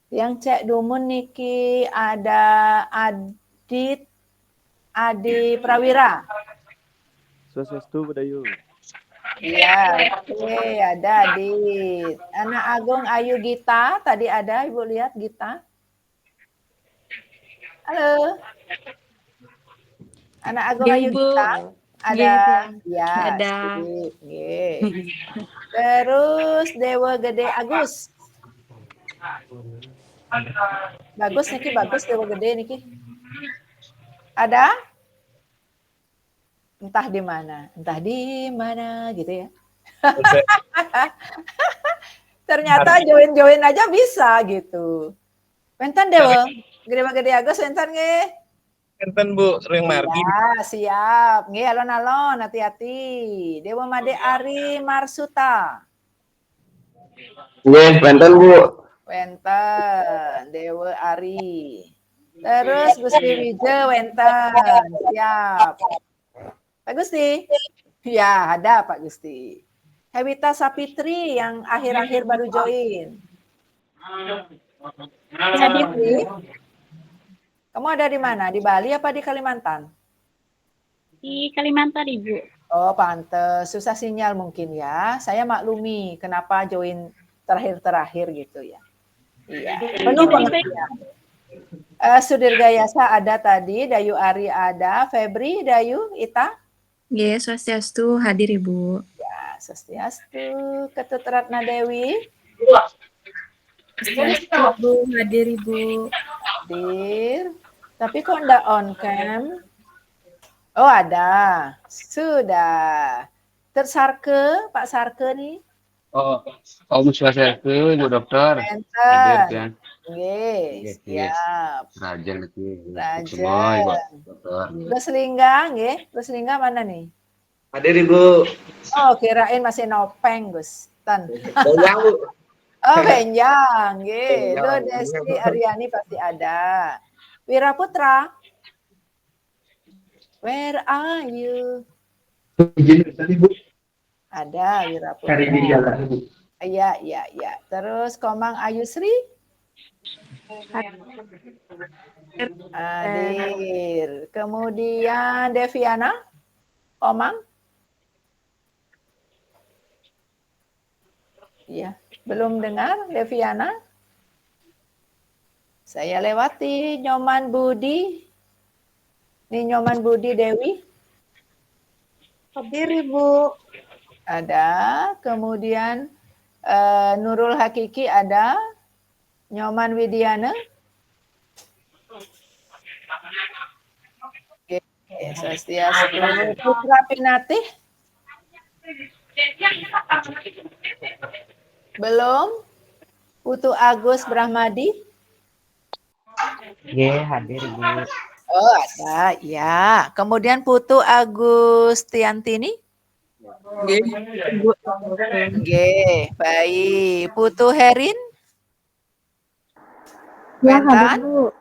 yang cek dumun niki ada Adi Prawira. Swastiastu Budayu. Iya, oke, ada Adit. Anak Agung Ayu Gita, tadi ada, Ibu lihat Gita. Halo. Anak Agung Ayu Gita. Ada, ya. Ada. Terus Dewa Gede Agus. Bagus niki, bagus Dewa Gede niki. Ada? Entah di mana gitu ya. Ternyata join aja bisa gitu. Wenten Dewa, Gede Agus wenten nggih. Wenten Bu, sering margi. Ya, siap. Nggih, alon-alon, hati-hati. Dewa Made Ari Marsuta. Nggih, wenten Bu. Wenten, Dewa Ari. Terus Gusti Wija wenten. Siap. Pak Gusti? Ya, ada Pak Gusti. Hewita Sapitri yang akhir-akhir baru join. Sapitri, kamu ada di mana? Di Bali apa di Kalimantan? Di Kalimantan, Ibu. Oh, pantes. Susah sinyal mungkin ya. Saya maklumi kenapa join terakhir-terakhir gitu ya. Iya, penuh pengertian. Sudirga Yasa ada tadi, Dayu Ari ada, Febri, Dayu, Ita? Nggih, swastiastu hadir Ibu. Ya, swastiastu. Ketut Ratna Dewi? Swastiastu Bu, hadir Ibu. Hadir. Tapi kok enggak on cam? Oh, ada. Sudah. Tersarke, Pak Sarke nih. Oh, Om Swastiastu, Ibu Dokter. Enter. Hadir kan? Nggih, siap. Rajan lagi. Rajan. Semua Ibu Dokter. Berselingga, nggih. Berselingga mana nih? Hadir Ibu. Oh, kirain masih nopeng, Gus. Tan. Benjang Bu. Oh, Benjang, nggih. Benjang. Lo Desti Aryani pasti ada. Wira Putra. Where are you? Ada Wira Putra. Iya, iya, iya. Terus Komang Ayusri? Hadir. Kemudian Deviana? Komang? Iya, belum dengar Deviana? Saya lewati Nyoman Budi. Ini Nyoman Budi Dewi. Hadir Ibu. Ada. Kemudian Nurul Hakiki ada. Nyoman Widiana. Oke, swastiastu. Putra Pinatih. Belum. Putu Agus Brahmadi. Hadir Bu. Oh, ada, ya. Kemudian Putu Agustiantini. Nggih, baik. Putu Herin. Ya, Wentan? hadir Bu.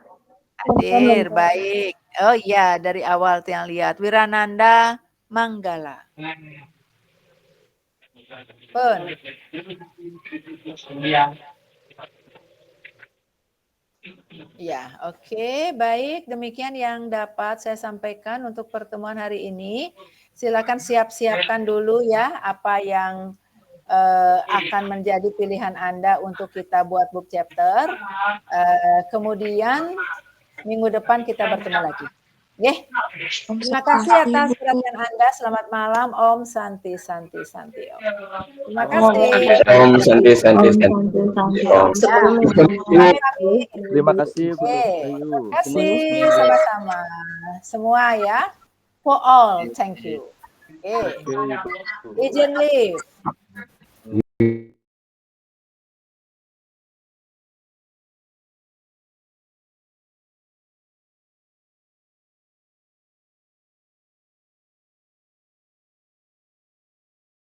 Hadir, baik. Oh iya, dari awal yang lihat. Wirananda Manggala. Pun. Ya, oke, baik. Demikian yang dapat saya sampaikan untuk pertemuan hari ini. Silakan siap-siapkan dulu ya apa yang akan menjadi pilihan Anda untuk kita buat book chapter. Kemudian minggu depan kita bertemu lagi. Oke. Terima kasih atas perhatian Anda. Selamat malam. Om Santi Santi Santi Om. Terima kasih. Om Santi Santi Santi. Om. Terima kasih Bu Oke, Ayu. terima kasih sama-sama. Semua ya. For all, thank you. Oke. Izin leave.